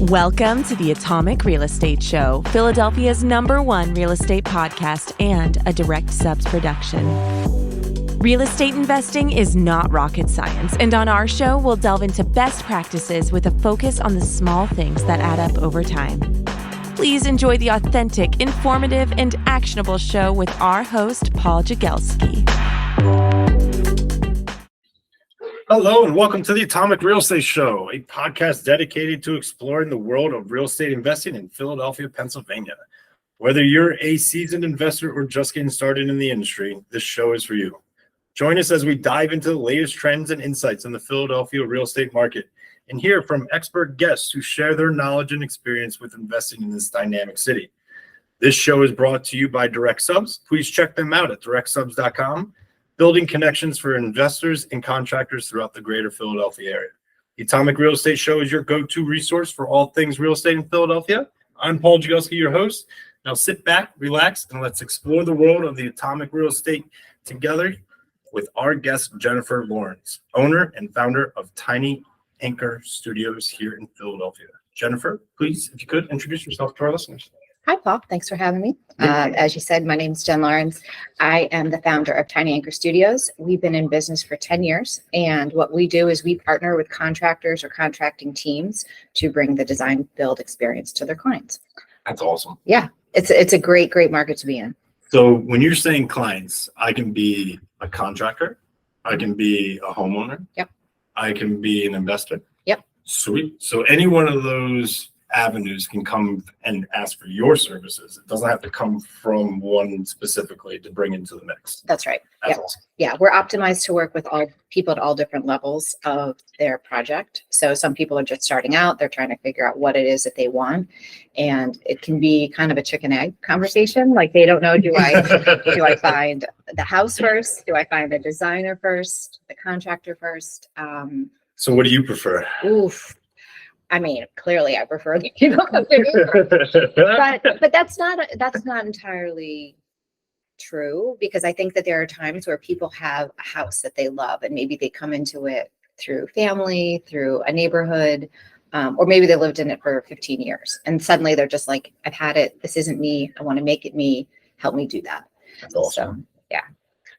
Welcome to the Atomic Real Estate Show, Philadelphia's #1 real estate podcast and a Direct Subs production. Real estate investing is not rocket science, and on our show, we'll delve into best practices with a focus on the small things that add up over time. Please enjoy the authentic, informative, and actionable show with our host, Paul Jagelski. Hello and welcome to the Atomic Real Estate Show, a podcast dedicated to exploring the world of real estate investing in Philadelphia, Pennsylvania. Whether you're a seasoned investor or just getting started in the industry, this show is for you. Join us as we dive into the latest trends and insights in the Philadelphia real estate market and hear from expert guests who share their knowledge and experience with investing in this dynamic city. This show is brought to you by Direct Subs. Please check them out at directsubs.com. Building connections for investors and contractors throughout the greater Philadelphia area. The Atomic Real Estate Show is your go-to resource for all things real estate in Philadelphia. I'm Paul Jagelski, your host. Now sit back, relax, and let's explore the world of the Atomic Real Estate together with our guest, Jennifer Lawrence, owner and founder of Tiny Anchor Studios here in Philadelphia. Jennifer, please, if you could, introduce yourself to our listeners. Hi, Paul. Thanks for having me. As you said, my name is Jen Lawrence. I am the founder of Tiny Anchor Studios. We've been in business for 10 years. And what we do is we partner with contractors or contracting teams to bring the design build experience to their clients. That's awesome. Yeah, it's a great market to be in. So when you're saying clients, I can be a contractor. I can be a homeowner. Yep. I can be an investor. Yep. Sweet. So any one of those avenues can come and ask for your services. It doesn't have to come from one specifically to bring into the mix. That's right. That's Yep. awesome. Yeah, we're optimized to work with all people at all different levels of their project. So some people are just starting out. They're trying to figure out what it is that they want. And it can be kind of a chicken egg conversation. Like they don't know, do I find the house first? Do I find the designer first? The contractor first? So what do you prefer? I mean, clearly I prefer the people come to me, but that's not entirely true, because I think that there are times where people have a house that they love and maybe they come into it through family, through a neighborhood, or maybe they lived in it for 15 years and suddenly they're just like, I've had it. This isn't me. I want to make it me. Help me do that. That's awesome. So, yeah.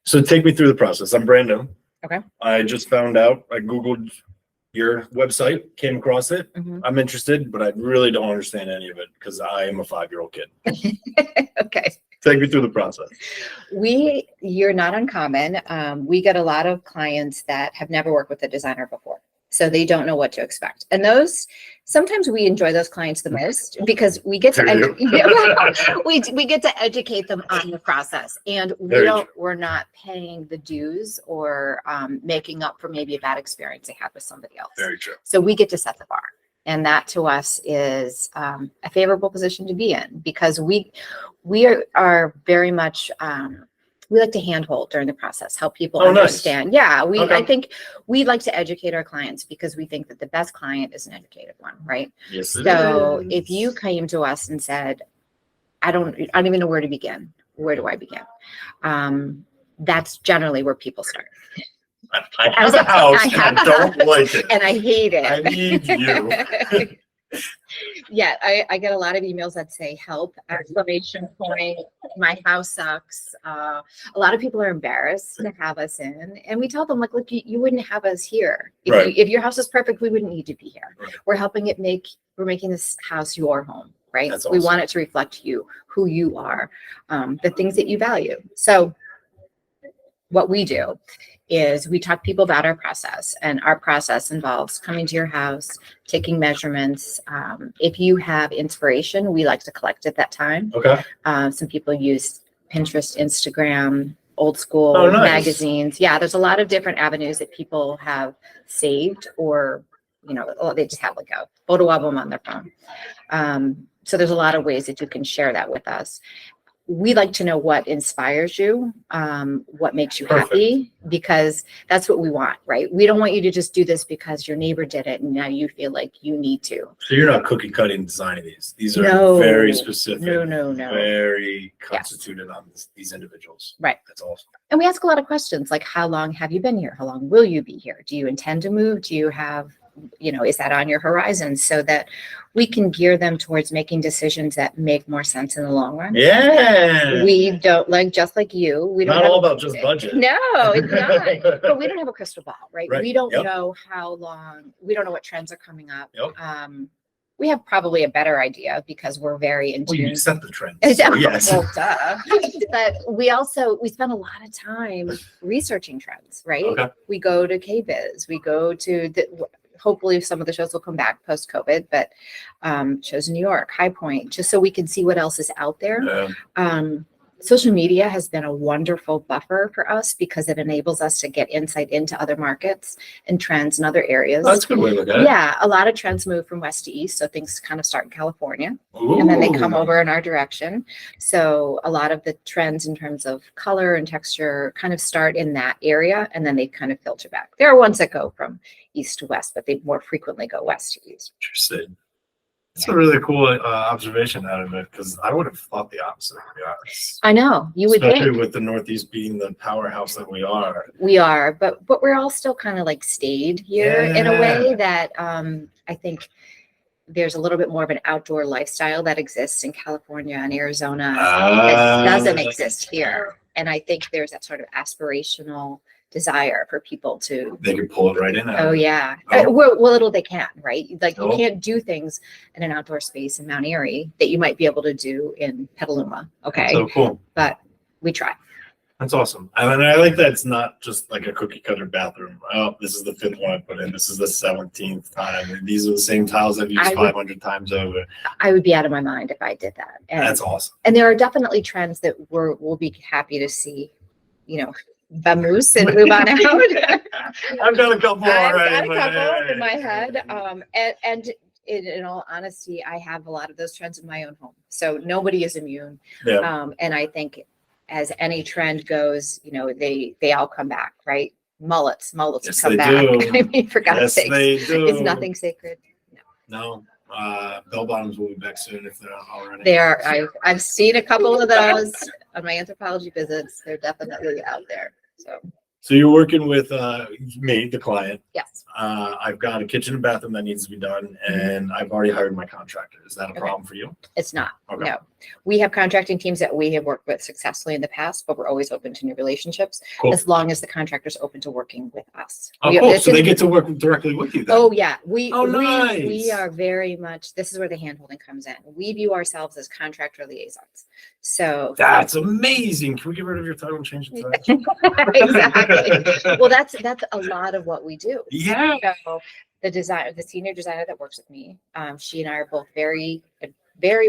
So take me through the process. I'm brand new. Okay. I just found out, I Googled your website, came across it. Mm-hmm. I'm interested, but I really don't understand any of it because I am a 5-year-old kid. Okay. Take me through the process. You're not uncommon. We get a lot of clients that have never worked with a designer before, so they don't know what to expect. And sometimes we enjoy those clients the most because we get to we get to educate them on the process, and we're not paying the dues or making up for maybe a bad experience they had with somebody else. Very true. So we get to set the bar. And that to us is a favorable position to be in, because we are very much, we like to handhold during the process, help people understand. Nice. Yeah, I think we like to educate our clients because we think that the best client is an educated one, right? Yes. So if you came to us and said, I don't even know where to begin. Where do I begin? That's generally where people start. I have a house and I don't like it. And I hate it. I need you. Yeah, I get a lot of emails that say help, exclamation point, my house sucks. A lot of people are embarrassed to have us in. And we tell them, like, look, you wouldn't have us here. If your house is perfect, we wouldn't need to be here. Right. We're making this house your home, right? That's awesome. We want it to reflect you, who you are, the things that you value. So what we do is we talk to people about our process, and our process involves coming to your house, taking measurements. If you have inspiration, we like to collect at that time. Okay. Some people use Pinterest, Instagram, old school magazines. Yeah, there's a lot of different avenues that people have saved, or they just have like a photo album on their phone. So there's a lot of ways that you can share that with us. We like to know what inspires you, what makes you happy, because that's what we want, right? We don't want you to just do this because your neighbor did it and now you feel like you need to. So you're not cookie cutting designing these. These are very specific. No. Very constituted on these individuals. Right. That's awesome. And we ask a lot of questions like, how long have you been here? How long will you be here? Do you intend to move? Do you have is that on your horizon, so that we can gear them towards making decisions that make more sense in the long run. Yeah. We don't just like you. We don't not all about just budget. No, it's not. But we don't have a crystal ball, right? Right. We don't know how long. We don't know what trends are coming up. Yep. We have probably a better idea because we're very in tune. Well, you set the trends. So Yes. Well, duh. But we spend a lot of time researching trends, right? Okay. We go to KBiz. We go to hopefully some of the shows will come back post-COVID, but shows in New York, High Point, just so we can see what else is out there. Yeah. Social media has been a wonderful buffer for us because it enables us to get insight into other markets and trends in other areas. That's a good way to look at it. Yeah, a lot of trends move from west to east, so things kind of start in California. Ooh. And then they come over in our direction. So a lot of the trends in terms of color and texture kind of start in that area, and then they kind of filter back. There are ones that go from east to west, but they more frequently go west to east. Interesting. That's a really cool observation out of it, because I would have thought the opposite, to be honest. I know, you would Especially think. with the Northeast being the powerhouse that we are. We are, but we're all still kind of like stayed here in a way that I think there's a little bit more of an outdoor lifestyle that exists in California and Arizona that doesn't exist here. And I think there's that sort of aspirational desire for people to. They can pull it right in. Oh yeah. Oh. Well, little they can, right? Like Oh. you can't do things in an outdoor space in Mount Airy that you might be able to do in Petaluma. Okay. So cool. But we try. That's awesome. And I like that it's not just like a cookie cutter bathroom. Oh, this is the 5th one I put in. This is the 17th time. And these are the same tiles I've used 500 times over. I would be out of my mind if I did that. And, that's awesome. And there are definitely trends that we'll be happy to see, vamoose and move on out. I've got a couple already. I've got a couple in my head. And in all honesty, I have a lot of those trends in my own home. So nobody is immune. Yeah. And I think as any trend goes, they all come back, right? Mullets Yes, come they back. do. I mean, for God's Yes, sake, they do. is nothing sacred? No. Bell bottoms will be back soon if they're not already. There, I've seen a couple of those on my anthropology visits. They're definitely out there. So you're working with me, the client. Yes. I've got a kitchen and bathroom that needs to be done, and I've already hired my contractor. Is that a problem for you? It's not. Okay. No. We have contracting teams that we have worked with successfully in the past, but we're always open to new relationships Cool. as long as the contractor's open to working with us. Oh, cool. So they get to work directly with you then. Oh yeah, we nice. are very much. This is where the handholding comes in. We view ourselves as contractor liaisons. So that's amazing. Can we get rid of your title and change it to that? exactly. Well, that's a lot of what we do. Yeah. So the senior designer that works with me, she and I are both very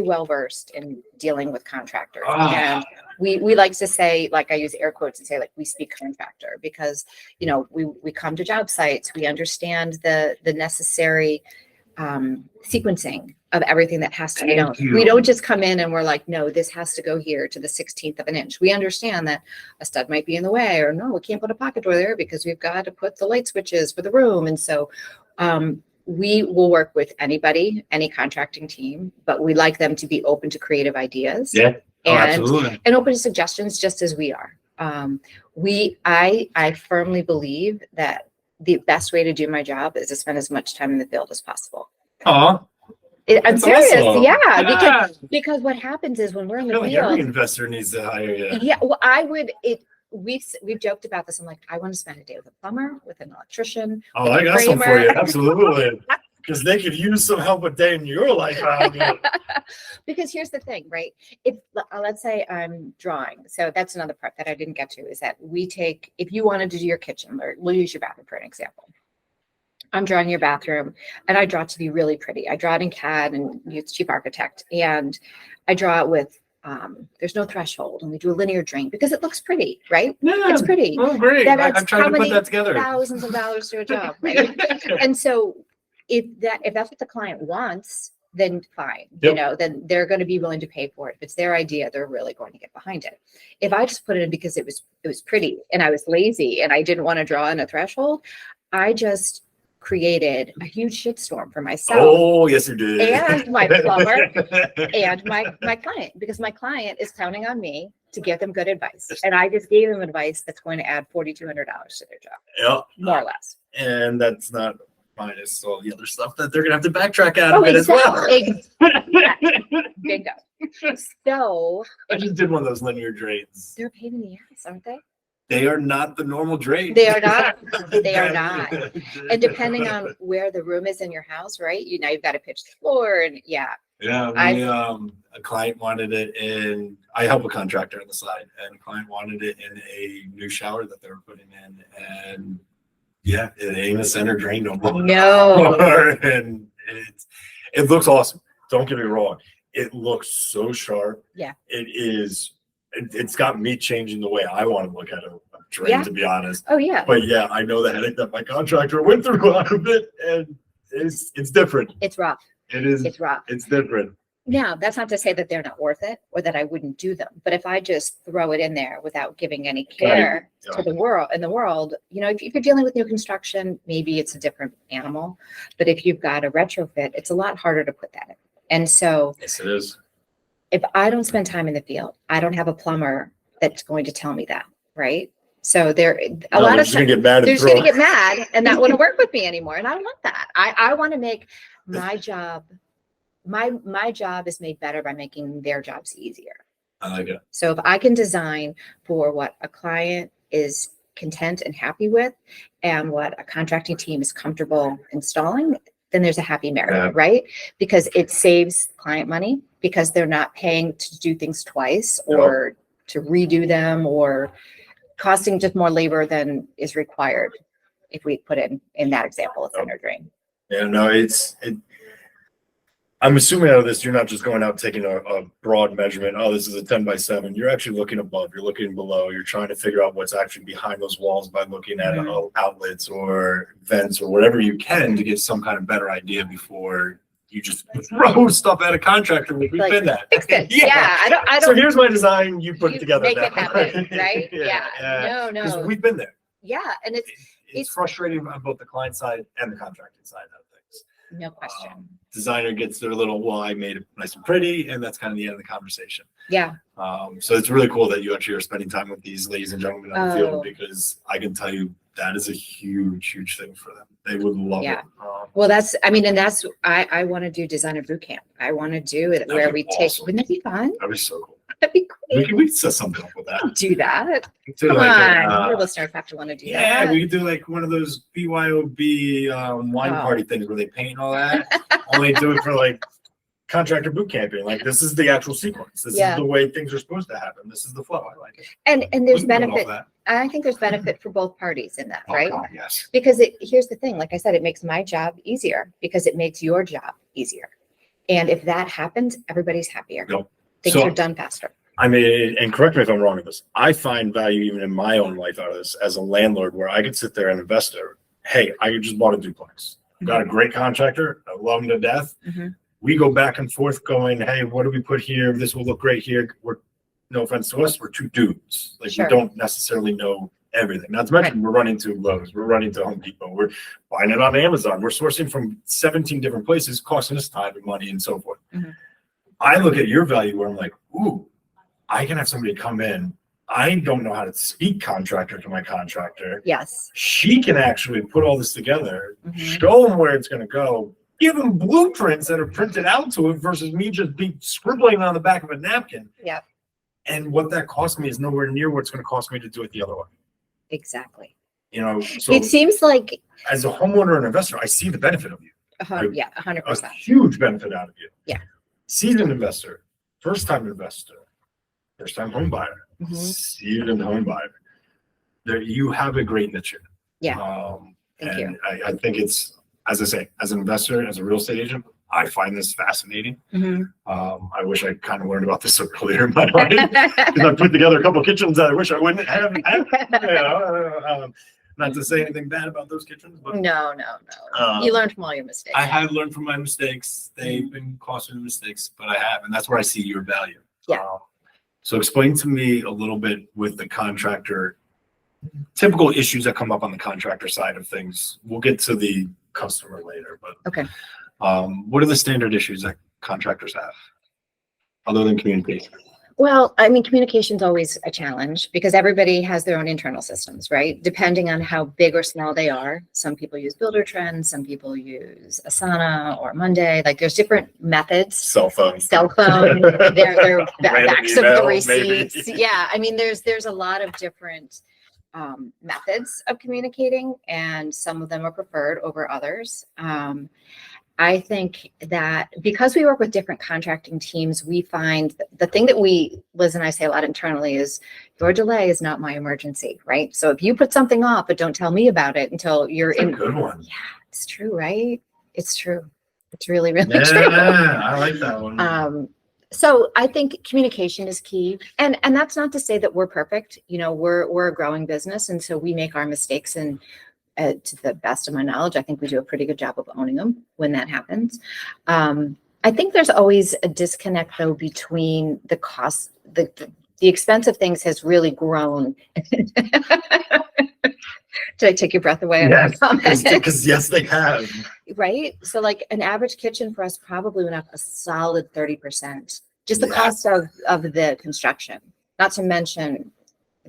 well versed in dealing with contractors. And we like to say, like I use air quotes and say, like, we speak contractor, because we come to job sites, we understand the necessary sequencing of everything that has to be done. We don't just come in and we're like, no, this has to go here to the 16th of an inch. We understand that a stud might be in the way, or no, we can't put a pocket door there because we've got to put the light switches for the room. And so we will work with anybody, any contracting team, but we like them to be open to creative ideas. Yeah. And open to suggestions, just as we are. I firmly believe that the best way to do my job is to spend as much time in the field as possible. I'm serious. Awesome. Yeah. Because what happens is when we're in the Like field, every investor needs to hire you. yeah, well, we've joked about this. I'm like, I want to spend a day with a plumber, with an electrician. Oh, I got some for you. Absolutely. Because they could use some help a day in your life. Because here's the thing, right? If let's say I'm drawing, so that's another part that I didn't get to, is that if you wanted to do your kitchen, or we'll use your bathroom for an example. I'm drawing your bathroom, and I draw it to be really pretty. I draw it in CAD and use Chief Architect, and I draw it with there's no threshold, and we do a linear drain because it looks pretty, right? Yeah. It's pretty. Oh, great. I'm trying to put that together. Thousands of dollars to a job, right? And so if that's what the client wants, then fine. Yep. Then they're going to be willing to pay for it. If it's their idea, they're really going to get behind it. If I just put it in because it was pretty and I was lazy and I didn't want to draw in a threshold, I just created a huge shitstorm for myself. Oh, yes, you did. And my plumber and my client, because my client is counting on me to give them good advice. And I just gave them advice that's going to add $4,200 to their job. Yeah. More or less. And that's not minus all the other stuff that they're gonna have to backtrack out of it as well. Bingo. So I just did one of those linear drains. they're a pain in the ass, aren't they? They are not the normal drain. They are not. They are not. And depending on where the room is in your house, right? Now you've got to pitch the floor and Yeah, a client wanted it in. I help a contractor on the side, and a client wanted it in a new shower that they were putting in, and yeah, it ain't a center drain no more. No. And it looks awesome. Don't get me wrong. It looks so sharp. Yeah. It is. It's got me changing the way I want to look at a drain, to be honest. Oh yeah. But yeah, I know the headache that my contractor went through out of it, and it's different. It's rough. It is. It's rough. It's different. Now, that's not to say that they're not worth it or that I wouldn't do them. But if I just throw it in there without giving any care to the world, if you're dealing with new construction, maybe it's a different animal. But if you've got a retrofit, it's a lot harder to put that in. And so Yes, it is. If I don't spend time in the field, I don't have a plumber that's going to tell me that, right? So they're going to get mad and not want to work with me anymore. And I don't want that. I want to make my job, my job is made better by making their jobs easier. I like it. So if I can design for what a client is content and happy with and what a contracting team is comfortable installing, then there's a happy marriage, right? Because it saves client money because they're not paying to do things twice or to redo them or costing just more labor than is required if we put in that example of center drain. Yeah, no, I'm assuming out of this, you're not just going out taking a broad measurement. Oh, this is a 10x7. You're actually looking above, you're looking below, you're trying to figure out what's actually behind those walls by looking at outlets or vents or whatever you can to get some kind of better idea before you just throw stuff at a contractor. We've been that. Fix it. Yeah. I don't. So here's my design. You put it together. Make it happen, right? No. Because we've been there. Yeah, and it's frustrating on both the client side and the contracting side of things. No question. Designer gets their little, I made it nice and pretty, and that's kind of the end of the conversation. Yeah. So it's really cool that you actually are spending time with these ladies and gentlemen on the field, because I can tell you that is a huge, huge thing for them. They would love it. Well, I want to do designer boot camp. I want to do it where we take, wouldn't that be fun? That'd be so cool. That'd be great. We could set something up with that. Do that. Come on, your listeners have to want to do that. Yeah, we could do like one of those BYOB wine party things where they paint all that. Only do it for like contractor boot camping. Like, this is the actual sequence. This is the way things are supposed to happen. This is the flow. I like it. And there's benefit. I think there's benefit for both parties in that, right? God, yes. Because here's the thing. Like I said, it makes my job easier because it makes your job easier. And if that happens, everybody's happier. Yep. Things are done faster. I mean, and correct me if I'm wrong with this, I find value even in my own life out of this as a landlord, where I could sit there and investor. Hey, I just bought a duplex. Got a great contractor. I love him to death. We go back and forth going, hey, what do we put here? This will look great here. We're, no offense to us, we're two dudes. Like, we don't necessarily know everything. Not to mention, we're running to Lowe's, we're running to Home Depot, we're buying it on Amazon, we're sourcing from 17 different places, costing us time and money and so forth. I look at your value where I'm like, ooh, I can have somebody come in. I don't know how to speak contractor to my contractor. Yes. She can actually put all this together, show them where it's going to go, give them blueprints that are printed out to it versus me just be scribbling on the back of a napkin. Yeah. And what that cost me is nowhere near what it's going to cost me to do it the other way. Exactly. So it seems like as a homeowner and investor, I see the benefit of you. 100%. A huge benefit out of you. Yeah. Seasoned investor, first-time investor, first-time home buyer, seasoned home buyer. There, you have a great niche here. Yeah. Thank you. I think it's, as I say, as an investor, as a real estate agent, I find this fascinating. I wish I kind of learned about this earlier in my life, because I put together a couple of kitchens that I wish I wouldn't have. Not to say anything bad about those kitchens, but no. You learned from all your mistakes. I have learned from my mistakes. They've been costly mistakes, but I have, and that's where I see your value. Yeah. So explain to me a little bit with the contractor, typical issues that come up on the contractor side of things. We'll get to the customer later, but okay. What are the standard issues that contractors have other than communication? Well, I mean, communication's always a challenge because everybody has their own internal systems, right? Depending on how big or small they are. Some people use Builder Trends, some people use Asana or Monday. Like there's different methods. Cell phone. They're backs of the Maybe. receipts. Yeah, I mean, there's a lot of different methods of communicating, and some of them are preferred over others. I think that because we work with different contracting teams, we find the thing that Liz and I say a lot internally is your delay is not my emergency, right? So if you put something off, but don't tell me about it until you're That's a good one. Yeah, it's true, right? It's true. It's really, really true. Yeah, I like that one. So I think communication is key. And that's not to say that we're perfect. You know, we're a growing business. And so we make our mistakes, and to the best of my knowledge, I think we do a pretty good job of owning them when that happens. I think there's always a disconnect though between the cost, the expensive things has really grown. Did I take your breath away? Yes, because yes, they have. Right? So like an average kitchen for us probably went up a solid 30%. Just the cost of the construction, not to mention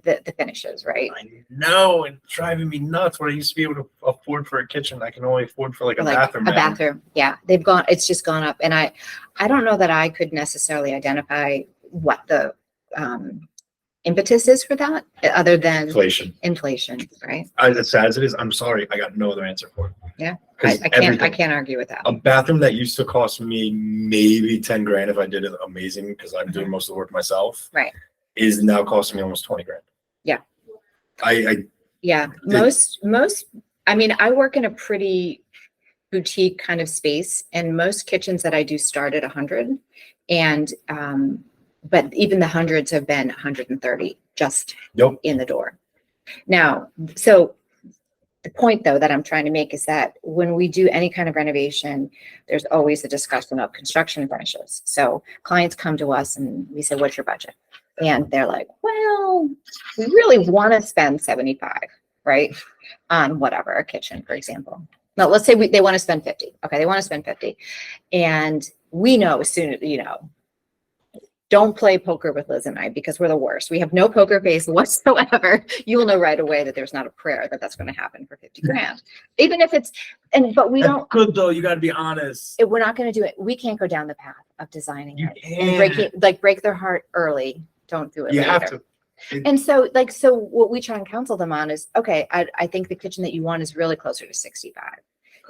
the finishes, right? I know, and driving me nuts. What I used to be able to afford for a kitchen, I can only afford for like a bathroom. A bathroom, yeah. It's just gone up. And I don't know that I could necessarily identify what the impetus is for that, other than inflation, right? As sad as it is, I'm sorry, I got no other answer for it. Yeah, I can't argue with that. A bathroom that used to cost me maybe 10 grand if I did it amazing, because I'm doing most of the work myself, right, is now costing me almost 20 grand. Yeah. Most, I mean, I work in a pretty boutique kind of space, and most kitchens that I do start at 100, and but even the hundreds have been 130 just in the door. Now, so the point though that I'm trying to make is that when we do any kind of renovation, there's always a discussion of construction finishes. So clients come to us and we say, what's your budget? And they're like, well, we really want to spend 75, right? On whatever, a kitchen, for example. Now, let's say they want to spend 50. Okay, they want to spend 50. And we know as soon as, don't play poker with Liz and I, because we're the worst. We have no poker face whatsoever. You will know right away that there's not a prayer that that's going to happen for 50 grand. Even if it's, but we don't. Good though, you got to be honest. We're not going to do it. We can't go down the path of designing it and break their heart early. Don't do it. You later. have to. And so what we try and counsel them on is, okay, I think the kitchen that you want is really closer to 65.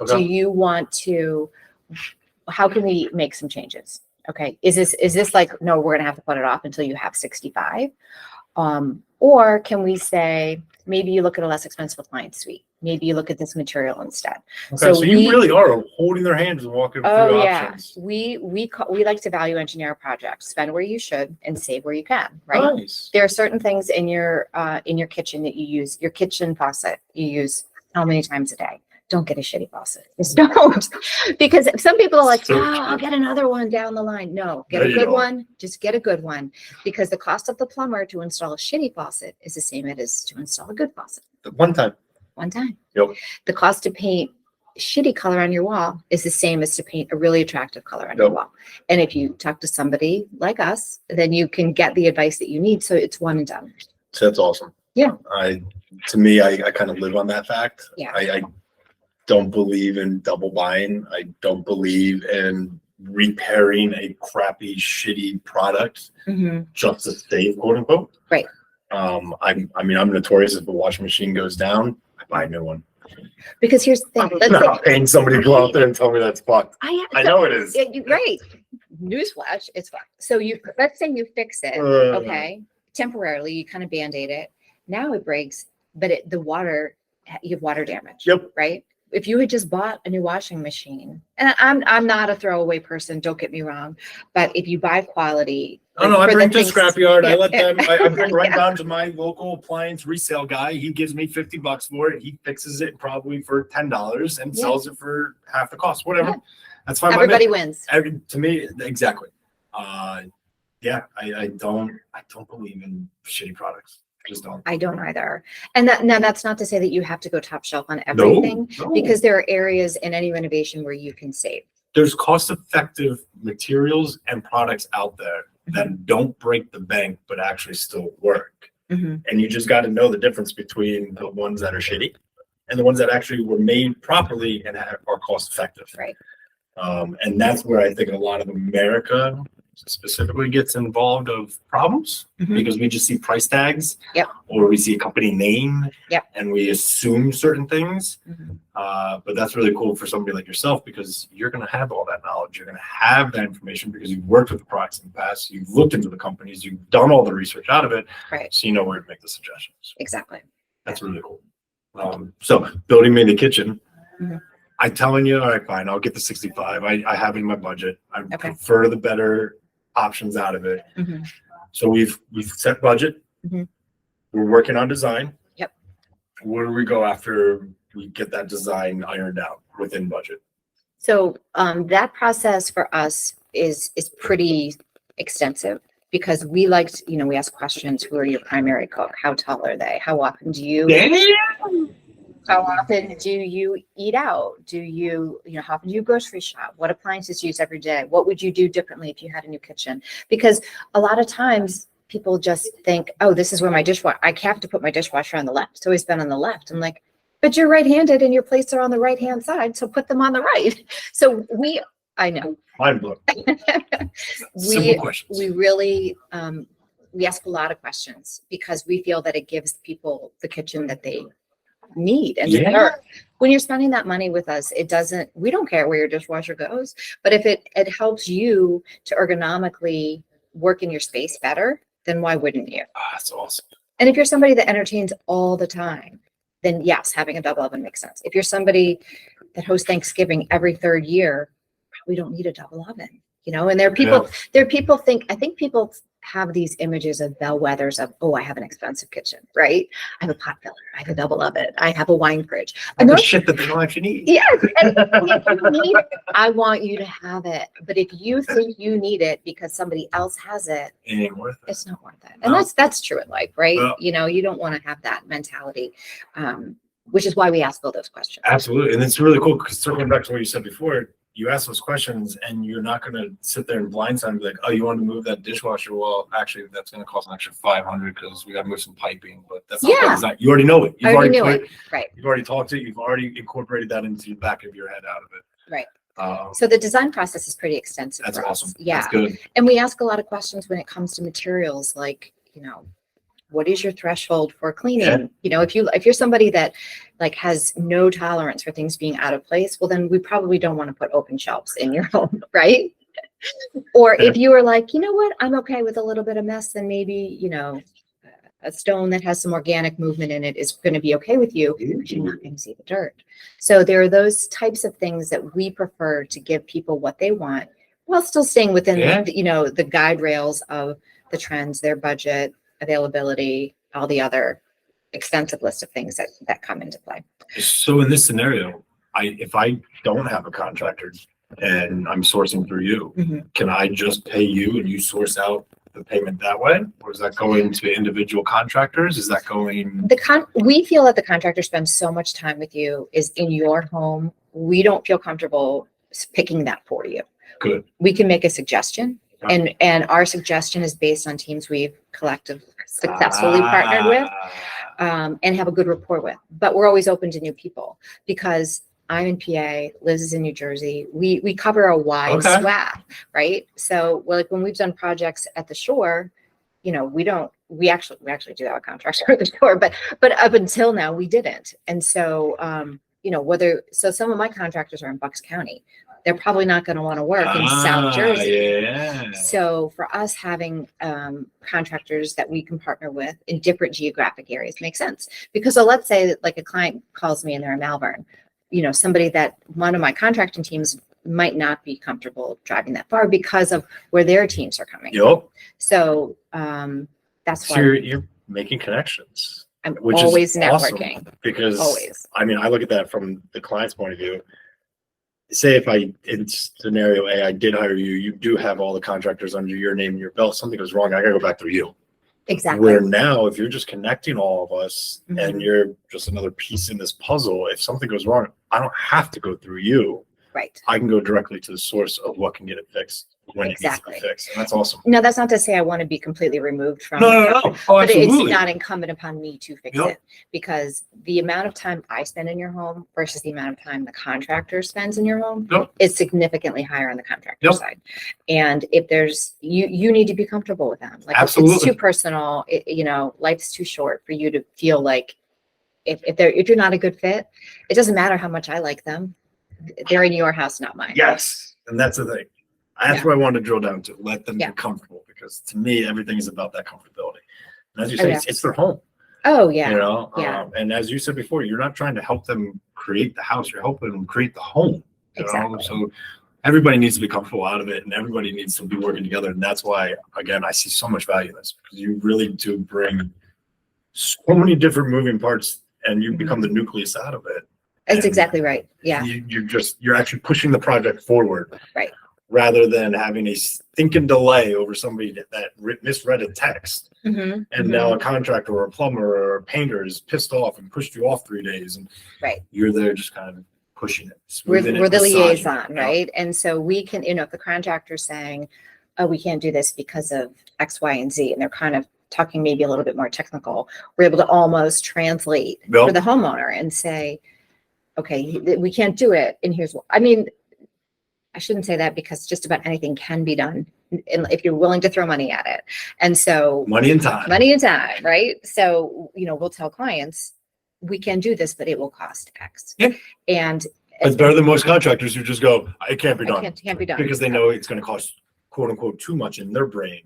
Okay. Do you want to, how can we make some changes? Okay, is this like, no, we're gonna have to put it off until you have 65? Or can we say, maybe you look at a less expensive appliance suite. Maybe you look at this material instead. Okay, so you really are holding their hands and walking through options. We like to value engineer projects. Spend where you should and save where you can, right? Nice. There are certain things in your kitchen that you use, your kitchen faucet, you use how many times a day? Don't get a shitty faucet. Just don't. Because some people are like, I'll get another one down the line. No, get a good one. Just get a good one. Because the cost of the plumber to install a shitty faucet is the same it is to install a good faucet. One time. Yep. The cost to paint shitty color on your wall is the same as to paint a really attractive color on your wall. And if you talk to somebody like us, then you can get the advice that you need. So it's one and done. So that's awesome. Yeah. To me, I kind of live on that fact. Yeah. I don't believe in double buying. I don't believe in repairing a crappy, shitty product just to save, quote unquote. Right. I'm notorious if the washing machine goes down, I buy a new one. Because here's the thing. I'm not paying somebody to go out there and tell me that's fucked. I know it is. Right. Newsflash, it's fucked. So let's say you fix it, okay, temporarily, you kind of Band-Aid it. Now it breaks, but you have water damage. Yep. Right. If you had just bought a new washing machine, and I'm not a throwaway person, don't get me wrong, but if you buy quality. Oh no, I bring to scrapyard. I let them. I bring right down to my local appliance resale guy. He gives me $50 for it. He fixes it probably for $10 and sells it for half the cost. Whatever. Yeah. That's fine. Everybody wins. To me, exactly. I don't believe in shitty products. I don't either. And that's not to say that you have to go top shelf on everything, because there are areas in any renovation where you can save. There's cost-effective materials and products out there that don't break the bank, but actually still work. Mm-hmm. And you just got to know the difference between the ones that are shitty and the ones that actually were made properly and are cost effective. Right. And that's where I think a lot of America specifically gets involved of problems, because we just see price tags, or we see a company name, and we assume certain things. But that's really cool for somebody like yourself, because you're going to have all that knowledge. You're going to have that information because you've worked with the products in the past. You've looked into the companies. You've done all the research out of it. Right. So you know where to make the suggestions. Exactly. That's really cool. So building me the kitchen. I'm telling you, all right, fine, I'll get the 65. I have it in my budget. I prefer the better options out of it. So we've set budget. We're working on design. Where do we go after we get that design ironed out within budget? So that process for us is pretty extensive, because we like to, we ask questions. Who are your primary cook? How tall are they? How often do you How often do you eat out? Do you, how often do you grocery shop? What appliances do you use every day? What would you do differently if you had a new kitchen? Because a lot of times people just think, oh, this is where my dishwasher, I have to put my dishwasher on the left. It's always been on the left. I'm like, but you're right-handed and your plates are on the right-hand side, so put them on the right. So I know. Mind blowing. Simple questions. We really, we ask a lot of questions because we feel that it gives people the kitchen that they need and deserve. When you're spending that money with us, we don't care where your dishwasher goes, but if it helps you to ergonomically work in your space better, then why wouldn't you? That's awesome. And if you're somebody that entertains all the time, then yes, having a double oven makes sense. If you're somebody that hosts Thanksgiving every third year, probably don't need a double oven, and there are people I think people have these images of bellwethers of, oh, I have an expensive kitchen, right? I have a pot filler, I have a double oven, I have a wine fridge. And the shit that they don't actually need. Yes, and if you need it, I want you to have it. But if you think you need it because somebody else has it, it ain't worth it. It's not worth it. And that's true in life, right? You don't want to have that mentality, which is why we ask all those questions. Absolutely. And it's really cool because circling back to what you said before, you ask those questions and you're not going to sit there and blindside and be like, oh, you want to move that dishwasher? Well, actually, that's going to cost an extra $500 because we got to move some piping. But that's not design. You already know it. You've already knew it. Right. You've already talked to it. You've already incorporated that into the back of your head out of it. Right. So the design process is pretty extensive. That's for awesome. Us. Yeah. That's good. And we ask a lot of questions when it comes to materials, like, what is your threshold for cleaning? If you're somebody that has no tolerance for things being out of place, well, then we probably don't want to put open shelves in your home, right? Or if you are like, you know what, I'm okay with a little bit of mess, then maybe, a stone that has some organic movement in it is going to be okay with you because you're not going to see the dirt. So there are those types of things that we prefer to give people what they want while still staying within, the guide rails of the trends, their budget, availability, all the other extensive list of things that come into play. So in this scenario, if I don't have a contractor and I'm sourcing through you, can I just pay you and you source out the payment that way? Or is that going to individual contractors? Is that going? We feel that the contractor spends so much time with you, is in your home. We don't feel comfortable picking that for you. Good. We can make a suggestion. And our suggestion is based on teams we've successfully partnered with and have a good rapport with. But we're always open to new people because I'm in PA, Liz is in New Jersey. We cover a wide swath, right? So when we've done projects at the shore, we actually do have a contractor at the shore, but up until now we didn't. And so some of my contractors are in Bucks County. They're probably not going to want to work in South Jersey. Yeah. So for us, having contractors that we can partner with in different geographic areas makes sense. Because let's say that a client calls me and they're in Malvern, somebody that one of my contracting teams might not be comfortable driving that far because of where their teams are coming. Yep. So that's why you're making connections. I'm always networking. Awesome because I look at that from the client's point of view. Say if in scenario A, I did hire you, you do have all the contractors under your name and your belt. Something goes wrong, I gotta go back through you. Exactly. Where now, if you're just connecting all of us and you're just another piece in this puzzle, if something goes wrong, I don't have to go through you. Right. I can go directly to the source of what can get it fixed when it needs to be fixed. And that's awesome. No, that's not to say I want to be completely removed from No. Oh, but absolutely. it's not incumbent upon me to fix it, because the amount of time I spend in your home versus the amount of time the contractor spends in your home is significantly higher on the contractor side. And if there's you need to be comfortable with them. Like, absolutely. If it's too personal, life's too short for you to feel like if you're not a good fit, it doesn't matter how much I like them. They're in your house, not mine. Yes. And that's the thing. That's what I wanted to drill down to. Let them be comfortable, because to me, everything is about that comfortability. And as you say, it's their home. Oh, yeah. And as you said before, you're not trying to help them create the house. You're helping them create the home. Exactly. So everybody needs to be comfortable out of it, and everybody needs to be working together. And that's why, again, I see so mumuch value in this, because you really do bring so many different moving parts, and you become the nucleus out of it. That's exactly right. Yeah. You're actually pushing the project forward. Right. Rather than having a stinking delay over somebody that misread a text. And now a contractor or a plumber or a painter is pissed off and pushed you off 3 days, and you're there just kind of pushing it. We're the liaison, right? And so we can, if the contractor's saying, oh, we can't do this because of X, Y, and Z, and they're kind of talking maybe a little bit more technical, we're able to almost translate for the homeowner and say, okay, we can't do it. And here's what, I shouldn't say that, because just about anything can be done if you're willing to throw money at it. And so money and time, right? So, we'll tell clients, we can do this, but it will cost X. Yeah. And it's better than most contractors who just go, it can't be done. Can't be done. Because they know it's going to cost, quote unquote, too much in their brain,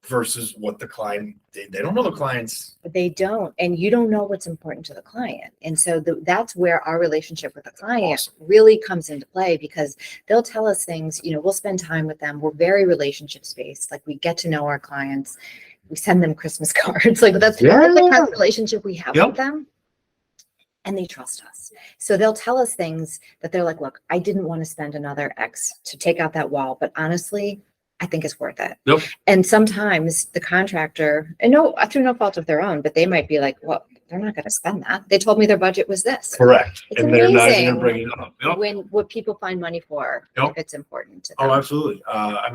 versus what the client, they don't know the clients. They don't. And you don't know what's important to the client. And so that's where our relationship with the client really comes into play, because they'll tell us things, we'll spend time with them. We're very relationship based. Like, we get to know our clients. We send them Christmas cards. Like, that's the kind of relationship we have with them. And they trust us. So they'll tell us things that they're like, look, I didn't want to spend another X to take out that wall, but honestly, I think it's worth it. And sometimes the contractor, and through no fault of their own, but they might be like, well, they're not going to spend that. They told me their budget was this. Correct. It's amazing, they're not even going to bring it up. When what people find money for, if it's important to them. Oh, absolutely. How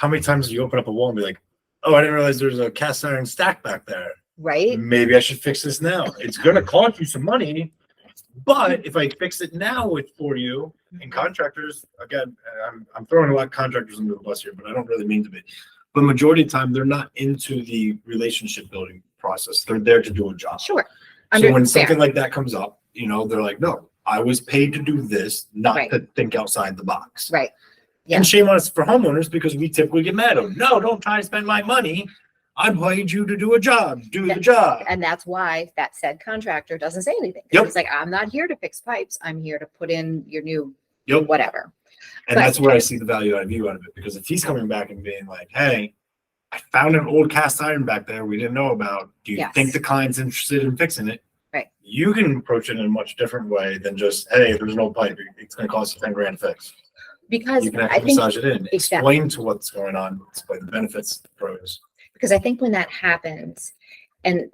many times do you open up a wall and be like, oh, I didn't realize there's a cast iron stack back there. Right. Maybe I should fix this now. It's going to cost you some money, but if I fix it now for you, and contractors, again, I'm throwing a lot of contractors under the bus here, but I don't really mean to be. But majority of the time, they're not into the relationship building process. They're there to do a job. Sure. So when something like that comes up, they're like, no, I was paid to do this, not to think outside the box. Right. Yeah. And shame on us for homeowners, because we typically get mad at them. No, don't try to spend my money. I paid you to do a job. Do the job. And that's why that said contractor doesn't say anything. It's like, I'm not here to fix pipes. I'm here to put in your new whatever. And that's where I see the value out of you out of it. Because if he's coming back and being like, hey, I found an old cast iron back there we didn't know about. Do you think the client's interested in fixing it? Right. You can approach it in a much different way than just, hey, there's no pipe. It's going to cost you $10,000 to fix. Because you can actually massage it in, explain to what's going on, explain the benefits, the pros. Because I think when that happens, and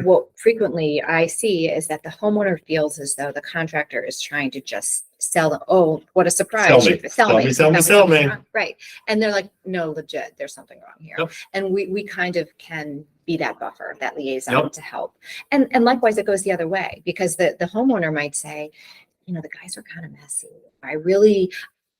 what frequently I see is that the homeowner feels as though the contractor is trying to just sell them. Oh, what a surprise. Sell me. Right. And they're like, no, legit, there's something wrong here. And we kind of can be that buffer, that liaison to help. And likewise, it goes the other way, because the homeowner might say, the guys are kind of messy.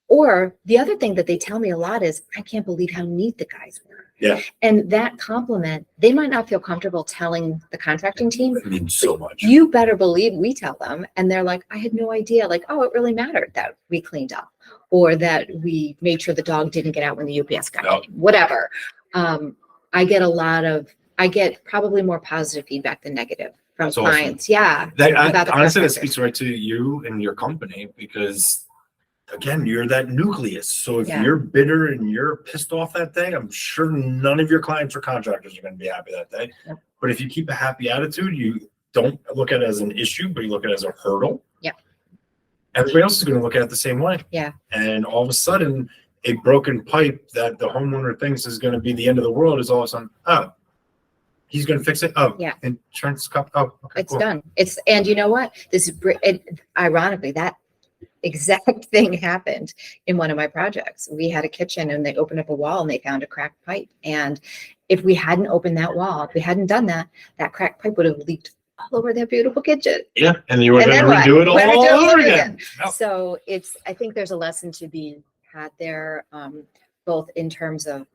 Or the other thing that they tell me a lot is, I can't believe how neat the guys were. Yeah. And that compliment, they might not feel comfortable telling the contracting team. It means so much. You better believe we tell them. And they're like, I had no idea. Like, oh, it really mattered that we cleaned up, or that we made sure the dog didn't get out when the UPS got in, whatever. I get probably more positive feedback than negative from clients. Awesome. Yeah. Honestly, that speaks right to you and your company, because again, you're that nucleus. So if you're bitter and you're pissed off that day, I'm sure none of your clients or contractors are going to be happy that day. Yep. But if you keep a happy attitude, you don't look at it as an issue, but you look at it as a hurdle. Yep. Everybody else is going to look at it the same way. Yeah. And all of a sudden, a broken pipe that the homeowner thinks is going to be the end of the world is all of a sudden, oh, he's going to fix it. Oh, yeah. Insurance company. Oh, okay, it's done. And you know what? This is ironically, that exact thing happened in one of my projects. We had a kitchen and they opened up a wall and they found a cracked pipe. And if we hadn't opened that wall, if we hadn't done that, that cracked pipe would have leaked all over their beautiful kitchen. Yeah, and you were going to redo it all over again. Yep. So I think there's a lesson to be had there, both in terms of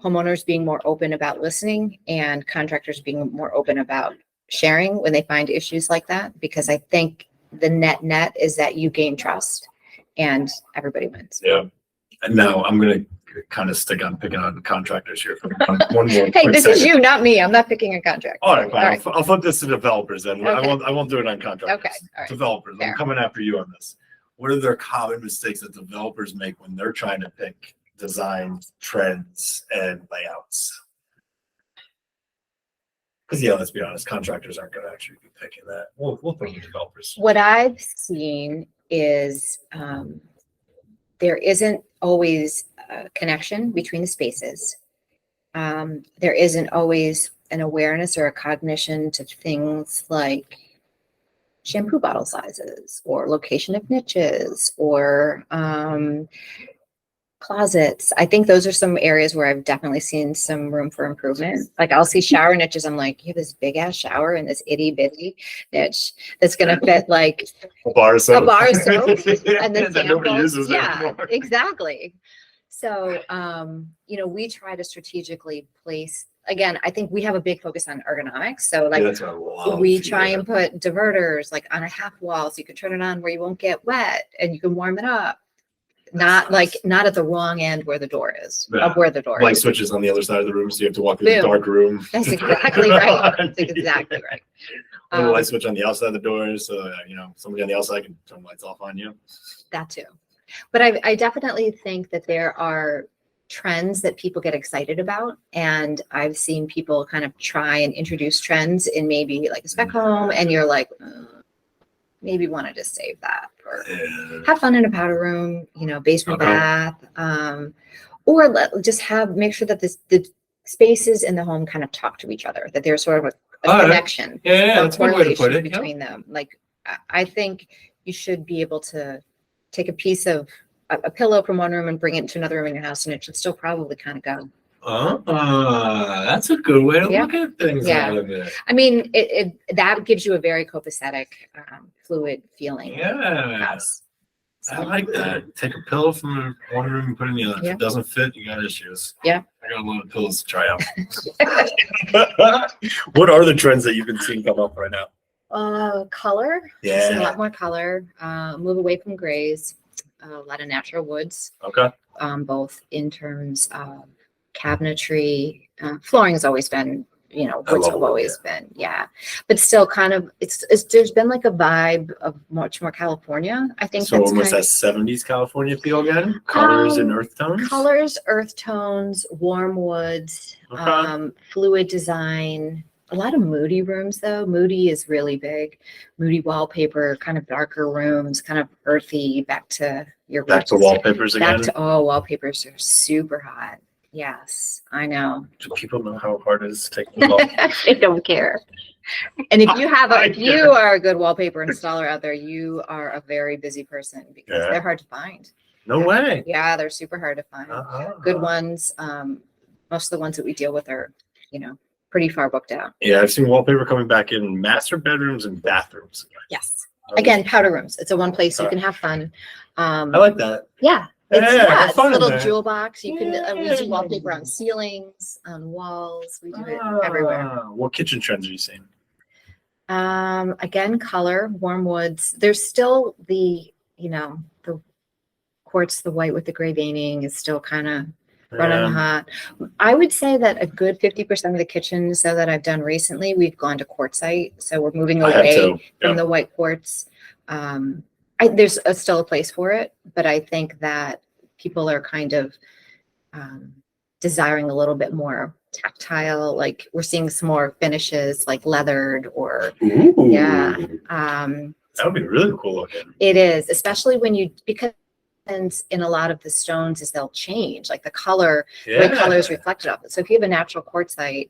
homeowners being more open about listening and contractors being more open about sharing when they find issues like that, because I think the net is that you gain trust and everybody wins. Yeah. And now I'm going to kind of stick on picking on contractors here for one more. Hey, this is you, not me. I'm not picking a contract. All right, fine. I'll flip this to developers then. Okay. I won't do it on contractors. Okay. All right. Developers. Fair. I'm coming after you on this. What are their common mistakes that developers make when they're trying to pick designs, trends, and layouts? Because let's be honest, contractors aren't going to actually be picking that. We'll throw the developers. What I've seen is there isn't always a connection between the spaces. There isn't always an awareness or a cognition to things like shampoo bottle sizes or location of niches or closets. I think those are some areas where I've definitely seen some room for improvement. Like I'll see shower niches. I'm like, you have this big ass shower in this itty bitty niche that's going to fit like a bar of soap. And then that nobody uses anymore. Exactly. So, we try to strategically place, again, I think we have a big focus on ergonomics. So like we try and put diverters like on a half wall so you can turn it on where you won't get wet and you can warm it up. Not at the wrong end where the door is. Yeah. Of where the door light is. switches on the other side of the room, so you have to walk through the dark room. That's exactly right. That's exactly right. A light switch on the outside of the door, so somebody on the outside can turn the lights off on you. That too. But I definitely think that there are trends that people get excited about, and I've seen people kind of try and introduce trends in maybe like a spec home, and you're like, maybe want to just save that or have fun in a powder room, basement bath, or make sure that the spaces in the home kind of talk to each other, that there's sort of a connection. Yeah, that's one way to put it. Between them. Like, I think you should be able to take a piece of a pillow from one room and bring it into another room in your house, and it should still probably kind of go. That's a good way to look at things. Yeah. I mean, that gives you a very copacetic, fluid feeling. Yeah. House. I like that. Take a pillow from one room and put it in the other. If it doesn't fit, you got issues. Yeah. I got a lot of pillows to try out. What are the trends that you've been seeing come up right now? Color. Yeah. Just a lot more color. Move away from grays. A lot of natural woods. Okay. Both in terms of cabinetry, flooring has always been, woods have always been, but still kind of, it's there's been like a vibe of much more California. I think so. Almost that 70s California feel again. Colors and earth tones. Colors, earth tones, warm woods, fluid design. A lot of moody rooms though. Moody is really big. Moody wallpaper, kind of darker rooms, kind of earthy. Back to wallpapers again. Wallpapers are super hot. Yes, I know. Do people know how hard it is to take them off? They don't care. And if you are a good wallpaper installer out there, you are a very busy person because they're hard to find. No way. Yeah, they're super hard to find. Good ones. Most of the ones that we deal with are, pretty far booked out. Yeah, I've seen wallpaper coming back in master bedrooms and bathrooms. Yes. Again, powder rooms. It's a one place you can have fun. I like that. Yeah. It's a little there. jewel box. You can we do wallpaper on ceilings, on walls. We do it everywhere. What kitchen trends are you seeing? Again, color, warm woods. There's still the quartz, the white with the gray veining is still kind of running hot. I would say that a good 50% of the kitchens that I've done recently, we've gone to quartzite. So we're moving away from the white quartz. There's still a place for it, but I think that people are kind of desiring a little bit more tactile. Like we're seeing some more finishes like leathered or that would be really cool looking. It is, especially because in a lot of the stones is they'll change, like the color, the way color is reflected off it. So if you have a natural quartzite,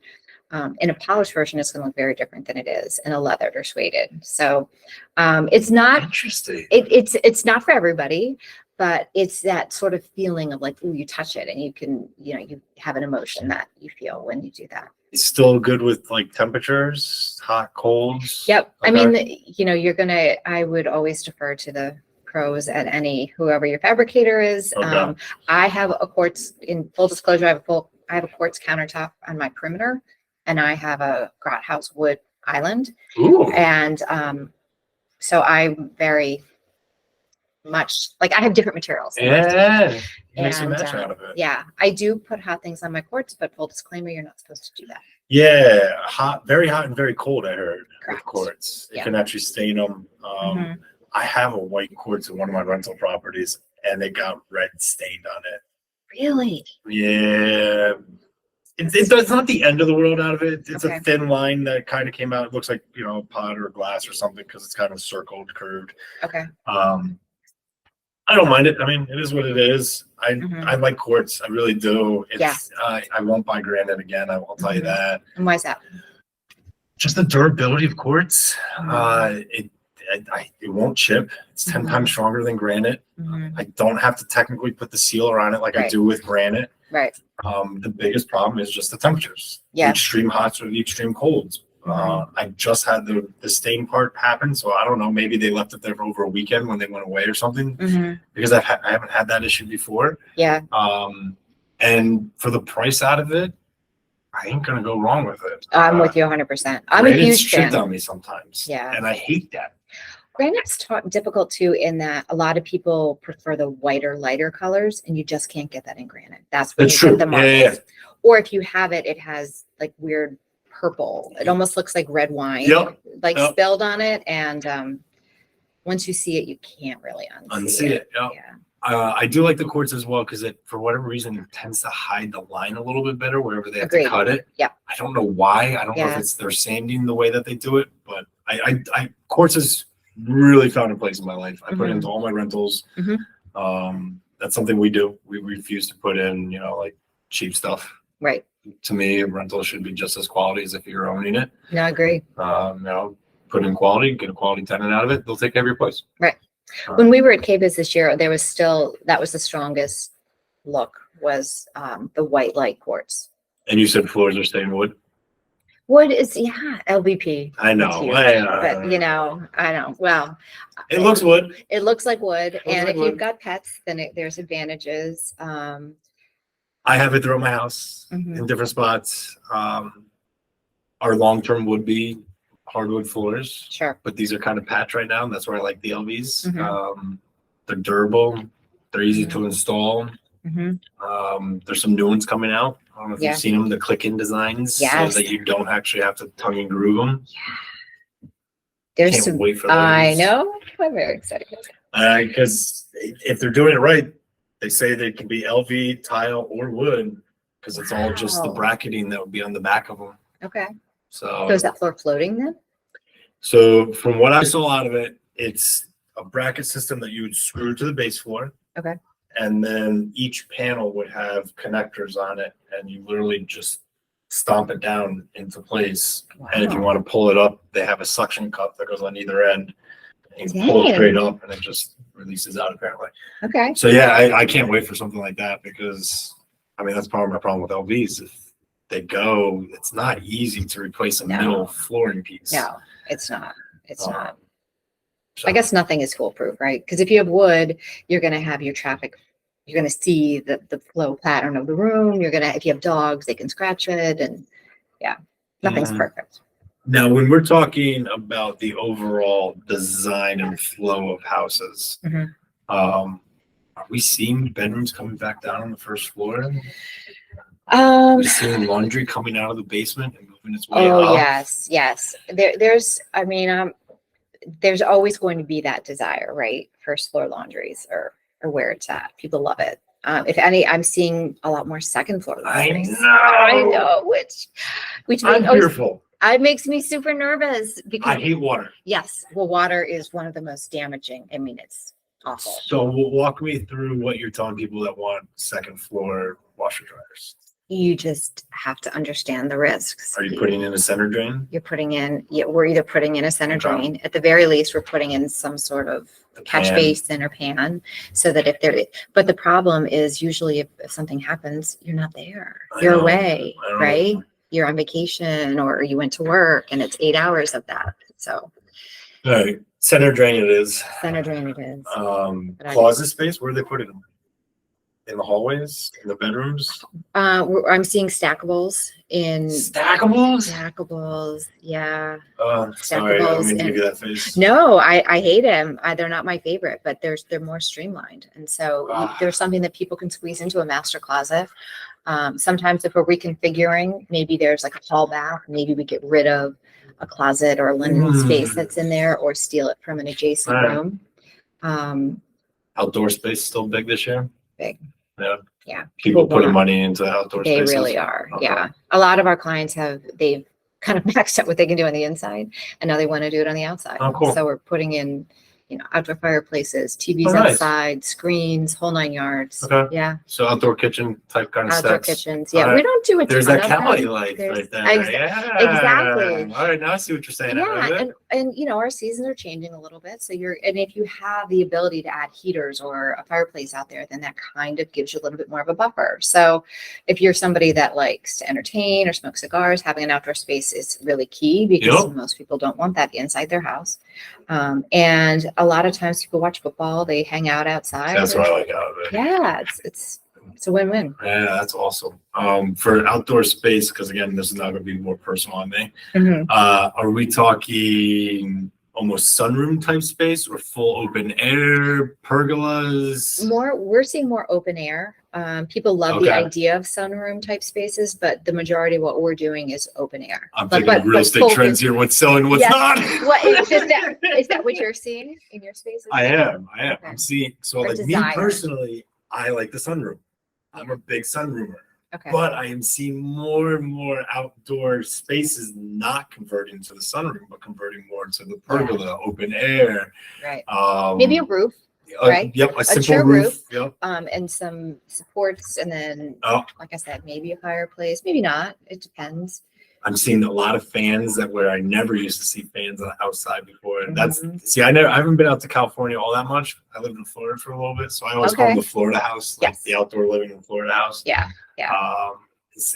In a polished version, it's going to look very different than it is in a leathered or suede. So it's not interesting. It's not for everybody, but it's that sort of feeling of like, ooh, you touch it and you can, you have an emotion that you feel when you do that. It's still good with like temperatures, hot, colds. Yep. Okay. I mean, I would always defer to the pros at whoever your fabricator is. Okay. I have a quartz, in full disclosure, I have a quartz countertop on my perimeter, and I have a Grot House wood island. Ooh. And so I'm very much like, I have different materials. Yeah. Makes a And match out of it. yeah, I do put hot things on my quartz, but full disclaimer, you're not supposed to do that. Yeah, very hot and very cold, I heard. Correct. With quartz. It Yeah. can actually stain them. Mhm. I have a white quartz in one of my rental properties, and it got red stained on it. Really? Yeah. It's not the end of the world out of it. It's Okay. a thin line that kind of came out. It looks like, a pot or glass or something because it's kind of circled, curved. Okay. I don't mind it. I mean, it is what it is. I like quartz. I really do. It's, I won't buy granite again. I will tell you that. And why is that? Just the durability of quartz. It won't chip. It's 10 times stronger than granite. I don't have to technically put the sealer on it like I do with granite. Right. The biggest problem is just the temperatures. Yeah. The extreme hots or the extreme colds. I just had the stain part happen, so I don't know. Maybe they left it there for over a weekend when they went away or something. Because I haven't had that issue before. Yeah. And for the price out of it, I ain't gonna go wrong with it. I'm with you 100%. I'm a huge fan. Shit on me sometimes. Yeah. And I hate that. Granite's difficult too, in that a lot of people prefer the whiter, lighter colors, and you just can't get that in granite. That's when That's you true. get the markings. Or if you have it, it has like weird purple. It almost looks like red wine, spilled on it. And once you see it, you can't really unsee it. Yep. Yeah. I do like the quartz as well because it, for whatever reason, it tends to hide the line a little bit better wherever they have to cut it. Yeah. I don't know why. I don't know if it's they're sanding the way that they do it, but I quartz has really found a place in my life. I put it into all my rentals. That's something we do. We refuse to put in, like cheap stuff. Right. To me, a rental should be just as quality as if you're owning it. No, I agree. Put in quality, get a quality tenant out of it. They'll take care of your place. Right. When we were at KBIS this year, that was the strongest look, was the white light quartz. And you said floors are stained wood? Wood is, LVP. I know. But I know. Well, it looks wood. It looks like wood. And like if you've got pets, then there's advantages. I have it throughout my house in different spots. Our long-term would be hardwood floors. Sure. But these are kind of patch right now. And that's where I like the LVs. They're durable. They're easy to install. There's some new ones coming out. I don't know if you've seen them, the click-in designs, so that you don't actually have to tongue and groove them. Yeah. There's Can't wait for those. I know. I'm very excited. Because if they're doing it right, they say they can be LV, tile, or wood, because it's all just the bracketing that would be on the back of them. Okay. So is that floor floating then? So from what I saw out of it, it's a bracket system that you would screw to the base floor. Okay. And then each panel would have connectors on it, and you literally just stomp it down into place. Wow. And if you want to pull it up, they have a suction cup that goes on either end. And you pull it straight up, and it just releases out, apparently. Okay. So yeah, I can't wait for something like that, because that's part of my problem with LVs. If they go, it's not easy to replace a middle flooring piece. No, it's not. It's not. So. I guess nothing is foolproof, right? Because if you have wood, you're going to have your traffic. You're going to see the flow pattern of the room. If you have dogs, they can scratch it, and nothing's perfect. Now, when we're talking about the overall design and flow of houses, are we seeing bedrooms coming back down on the first floor? We're seeing laundry coming out of the basement and moving its way up. Oh, yes. There's always going to be that desire, right? First floor laundries or where it's at. People love it. If any, I'm seeing a lot more second floor laundries. I know, which I'm fearful. It makes me super nervous because I hate water. Yes. Well, water is one of the most damaging. It's awful. So walk me through what you're telling people that want second floor washer dryers. You just have to understand the risks. Are you putting in a center drain? We're either putting in a center drain. At the very least, we're putting in some sort of catch basin or pan so that but the problem is usually if something happens, you're not there. You're away, right? You're on vacation or you went to work and it's 8 hours of that. So. All right. Center drain it is. Center drain it is. Closet space, where do they put it in? In the hallways, in the bedrooms? I'm seeing stackables in stackables. Yeah. Sorry, I don't mean to give you that face. No, I hate them. They're not my favorite, but they're more streamlined, and so there's something that people can squeeze into a master closet. Sometimes if we're reconfiguring, maybe there's like a hall bath. Maybe we get rid of a closet or a linen space that's in there, or steal it from an adjacent room. Outdoor space still big this year? Big. Yeah. People putting money into outdoor spaces. They really are. Okay. Yeah. A lot of our clients they've kind of maxed out what they can do on the inside, and now they want to do it on the outside. Oh, cool. So we're putting in, outdoor fireplaces, TVs outside, screens, whole 9 yards. Okay. Yeah. So outdoor kitchen type kind of outdoor steps. Kitchens. Yeah. We don't do it. There's that Cali life right there. Yeah. Exactly. All right. Now I see what you're saying. Yeah. And our seasons are changing a little bit. So and if you have the ability to add heaters or a fireplace out there, then that kind of gives you a little bit more of a buffer. So if you're somebody that likes to entertain or smoke cigars, having an outdoor space is really key because most people don't want that inside their house. And a lot of times people watch football, they hang out outside. That's what I like out of it. Yeah, it's a win-win. Yeah, that's awesome. For outdoor space, because again, this is not going to be more personal on me. Are we talking almost sunroom type space or full open air, pergolas? We're seeing more open air. People love the idea of sunroom type spaces, but the majority of what we're doing is open air. I'm thinking real estate trends here. What's selling, what's not? Is that what you're seeing in your spaces? I am. Okay. I'm seeing. So like me personally, I like the sunroom. I'm a big sunroomer. Okay. But I am seeing more and more outdoor spaces not converting to the sunroom, but converting more to the pergola, open air. Right. Maybe a roof. Right. Yep. A simple roof. Yep. And some supports, and then, like I said, maybe a fireplace, maybe not. It depends. I'm seeing a lot of fans where I never used to see fans outside before. And I haven't been out to California all that much. I lived in Florida for a little bit, so I always call them the Florida house, like the outdoor living in Florida house. Yeah.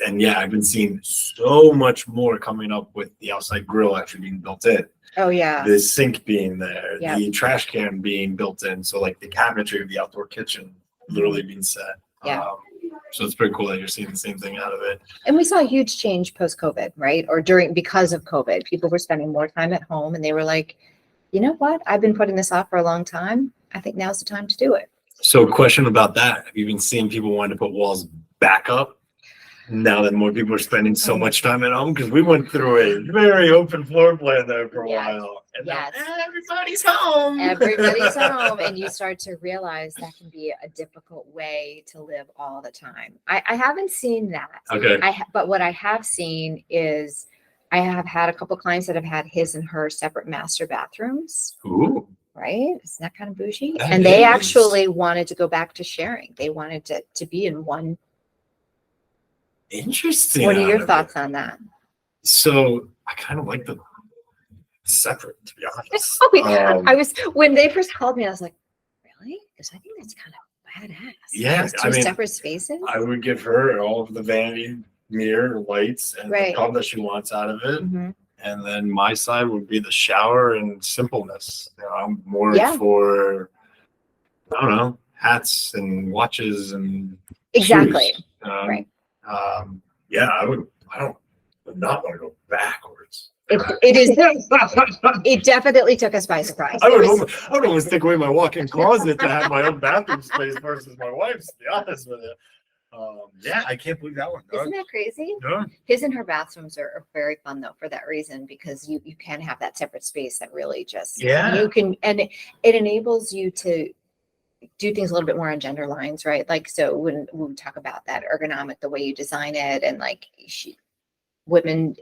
And I've been seeing so much more coming up with the outside grill actually being built in. Oh yeah. The sink being there, the trash can being built in. So like the cabinetry of the outdoor kitchen literally being set. Yeah. So it's pretty cool that you're seeing the same thing out of it. And we saw a huge change post-COVID, right? Or because of COVID, people were spending more time at home and they were like, you know what? I've been putting this off for a long time. I think now's the time to do it. So question about that. Have you been seeing people wanting to put walls back up now that more people are spending so much time at home? Because we went through a very open floor plan there for a while. And everybody's home. Everybody's home. And you start to realize that can be a difficult way to live all the time. I haven't seen that. Okay. But what I have seen is I have had a couple clients that have had his and her separate master bathrooms. Ooh. Right? Isn't that kind of bougie? And they actually wanted to go back to sharing. They wanted to be in one. Interesting. What are your thoughts on that? So I kind of like the separate, to be honest. I was, when they first called me, I was like, really? Because I think that's kind of badass. Yeah. Two separate spaces. I would give her all of the vanity mirror lights and the color that she wants out of it. Mm-hmm. And then my side would be the shower and simpleness. I'm more for, I don't know, hats and watches and exactly. shoes. Right. I would not want to go backwards. It is. It definitely took us by surprise. I would almost take away my walk-in closet to have my own bathroom space versus my wife's, to be honest with you. I can't believe that one. Isn't that crazy? Yeah. His and her bathrooms are very fun though for that reason, because you can have that separate space that really just you can, and it enables you to do things a little bit more on gender lines, right? Like, so when we talk about that ergonomic, the way you design it, and like women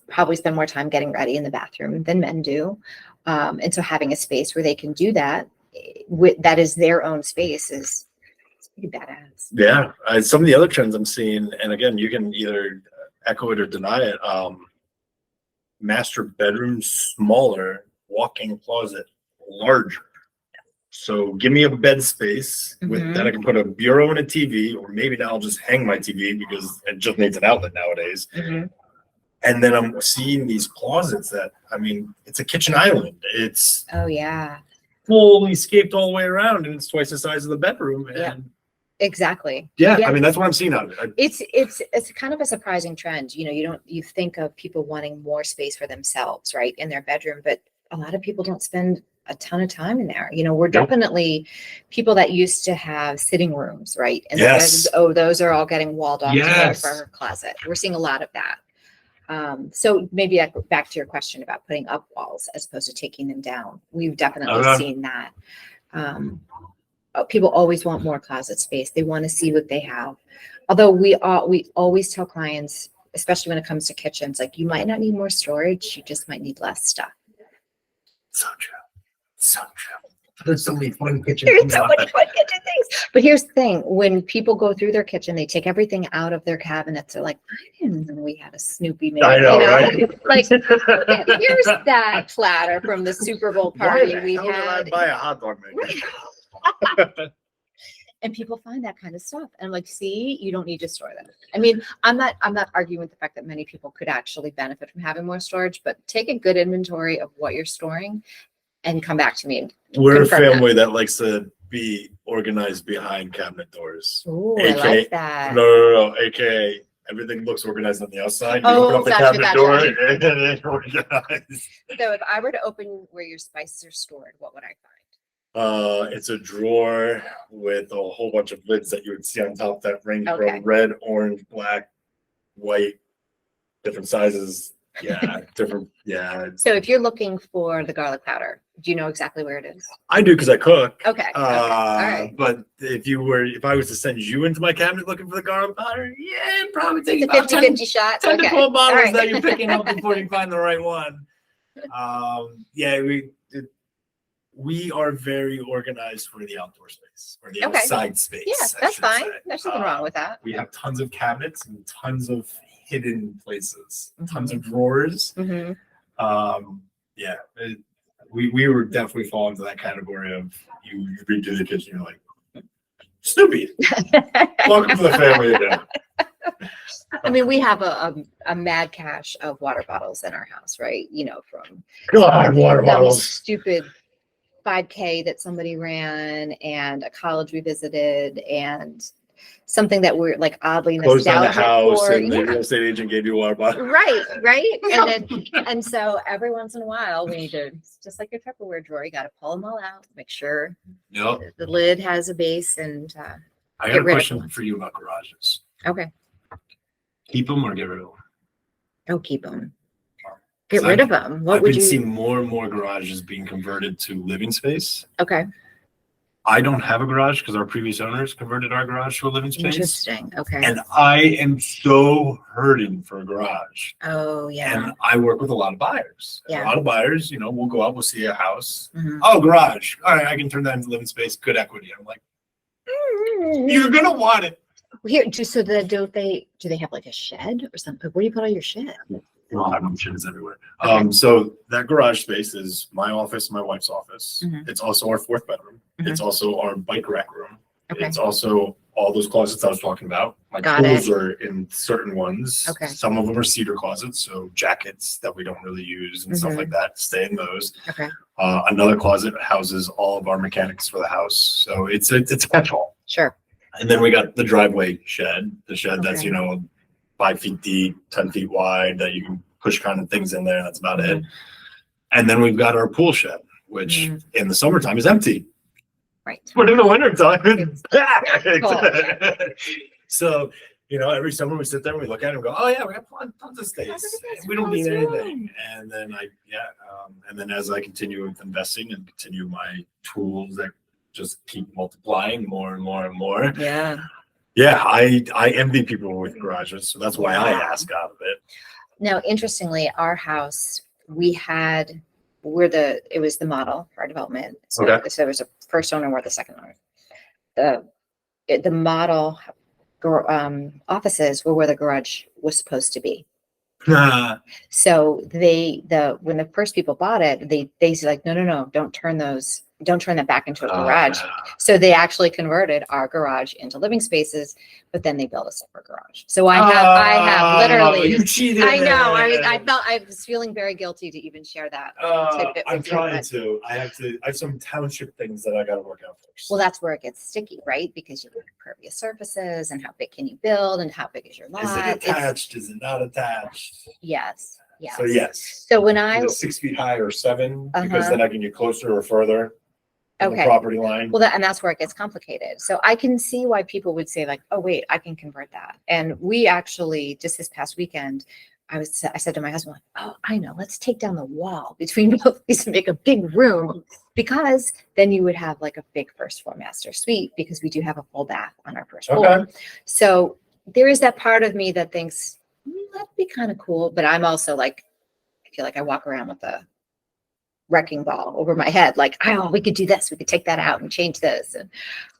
probably spend more time getting ready in the bathroom than men do. And so having a space where they can do that, that is their own space, is Pretty badass. Yeah. Some of the other trends I'm seeing, and again, you can either echo it or deny it. Master bedroom smaller, walk-in closet larger. So give me a bed space with that I can put a bureau and a TV, or maybe now I'll just hang my TV because it just needs an outlet nowadays. And then I'm seeing these closets that, I mean, it's a kitchen island. It's fully scaped all the way around, and it's twice the size of the bedroom. And exactly. I mean, that's what I'm seeing out of it. It's kind of a surprising trend. You think of people wanting more space for themselves, right, in their bedroom, but a lot of people don't spend a ton of time in there. We're definitely people that used to have sitting rooms, right? And those are all getting walled off for our closet. We're seeing a lot of that. So maybe back to your question about putting up walls as opposed to taking them down. We've definitely seen that. People always want more closet space. They want to see what they have. Although we always tell clients, especially when it comes to kitchens, like, you might not need more storage, you just might need less stuff. So true. There's so many fun kitchen things. But here's the thing: when people go through their kitchen, they take everything out of their cabinets. They're like, I didn't know we had a Snoopy made. I know, right? Like, here's that platter from the Super Bowl party we had. I buy a hot dog maker. And people find that kind of stuff, and I'm like, see, you don't need to store that. I mean, I'm not arguing with the fact that many people could actually benefit from having more storage, but take a good inventory of what you're storing and come back to me. We're a family that likes to be organized behind cabinet doors. Ooh, I like that. No. AKA everything looks organized on the outside. You open up the cabinet door and it's organized. So if I were to open where your spices are stored, what would I find? It's a drawer with a whole bunch of lids that you would see on top that range from red, orange, black, white, different sizes. Different. So if you're looking for the garlic powder, do you know exactly where it is? I do, because I cook. Okay. All right. But if I was to send you into my cabinet looking for the garlic powder, it'd probably take about 50 shots. 10 to 12 bottles that you're picking up before you find the right one. We are very organized for the outdoor space or the outside space. Yeah, that's fine. There's nothing wrong with that. We have tons of cabinets and tons of hidden places, tons of drawers. We were definitely falling into that category of you redo the kitchen, you're like, Snoopy, welcome to the family again. I mean, we have a mad cache of water bottles in our house, right? From water bottles, stupid 5K that somebody ran, and a college we visited, and something that we're like oddly nostalgic nostalgic on the house for. And the real estate agent gave you a water bottle. Right. And so every once in a while we need to, just like your Tupperware drawer, you got to pull them all out, make sure the lid has a base, and I have a question for you about garages. Okay. Keep them or get rid of them? Oh, keep them. Get rid of them. I've been seeing more and more garages being converted to living space. Okay. I don't have a garage because our previous owners converted our garage to a living space. Interesting. Okay. And I am so hurting for a garage. Oh, yeah. And I work with a lot of buyers. Yeah. A lot of buyers, we'll go out, we'll see a house. Oh, garage. All right, I can turn that into living space. Good equity. I'm like, you're going to want it. Here, just so that do they have like a shed or something? Where do you put all your shit? I have sheds everywhere. So that garage space is my office, my wife's office. It's also our fourth bedroom. It's also our bike rack room. It's also all those closets I was talking about. My tools are in certain ones. Some of them are cedar closets, so jackets that we don't really use and stuff like that stay in those. Another closet houses all of our mechanics for the house. So it's a catch-all. Sure. And then we got the driveway shed, that's 5 feet deep, 10 feet wide, that you can push kind of things in there. That's about it. And then we've got our pool shed, which in the summertime is empty. Right. But in the wintertime, it's packed. So, every summer we sit there and we look at it and go, oh yeah, we have tons of space. We don't need anything. And then and then as I continue with investing and continue my tools that just keep multiplying more and more and more. I envy people with garages, so that's why I ask out of it. Now, interestingly, our house, it was the model for our development. So it was a first owner, we're the second owner. the model offices were where the garage was supposed to be. So when the first people bought it, they said like, no, don't turn that back into a garage. So they actually converted our garage into living spaces, but then they built a separate garage. So I have literally, you cheated. I know. I was feeling very guilty to even share that tidbit I'm with you, trying to. I have some township things that I got to work out first. Well, that's where it gets sticky, right? Because you have impervious surfaces, and how big can you build, and how big is your lot? Is it attached? Is it not attached? Yes. Yes. So yes. So when is it 6 feet high or 7, because then I can get closer or further. The property line. Well, and that's where it gets complicated. So I can see why people would say like, oh, wait, I can convert that. And we actually, just this past weekend, I said to my husband, like, oh, I know, let's take down the wall between both these and make a big room, because then you would have like a big first floor master suite, because we do have a full bath on our first floor. So there is that part of me that thinks that'd be kind of cool. But I'm also like, I feel like I walk around with a wrecking ball over my head, like, oh, we could do this, we could take that out and change this. And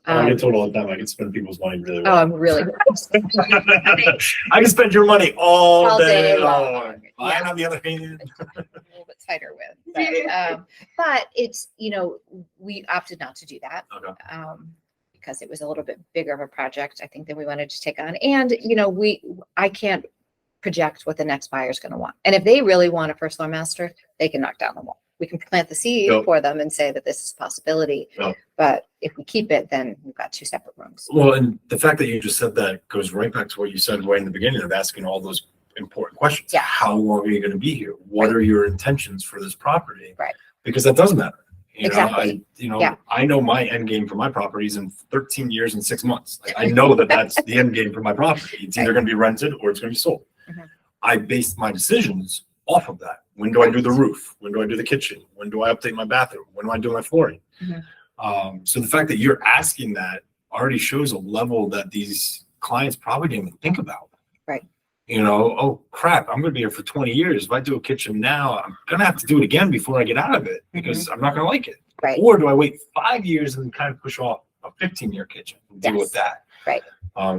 I get told all the time I can spend people's money really well. Oh, I'm really I can spend your money all day long. Yeah. On the other hand, a little bit tighter with, but it's, we opted not to do that. Because it was a little bit bigger of a project, I think, than we wanted to take on. And I can't project what the next buyer is going to want. And if they really want a first floor master, they can knock down the wall. We can plant the seed for them and say that this is a possibility. But if we keep it, then we've got 2 separate rooms. Well, and the fact that you just said that goes right back to what you said right in the beginning of asking all those important questions. Yeah. How long are you going to be here? What are your intentions for this property? Right. Because that does matter. Exactly. I know my end game for my properties in 13 years and 6 months. Like, I know that that's the end game for my property. It's either going to be rented or it's going to be sold. I based my decisions off of that. When do I do the roof? When do I do the kitchen? When do I update my bathroom? When do I do my flooring? So the fact that you're asking that already shows a level that these clients probably didn't even think about. Right. Oh crap, I'm going to be here for 20 years. If I do a kitchen now, I'm going to have to do it again before I get out of it, because I'm not going to like it. Right. Or do I wait 5 years and kind of push off a 15-year kitchen and deal with that? Right.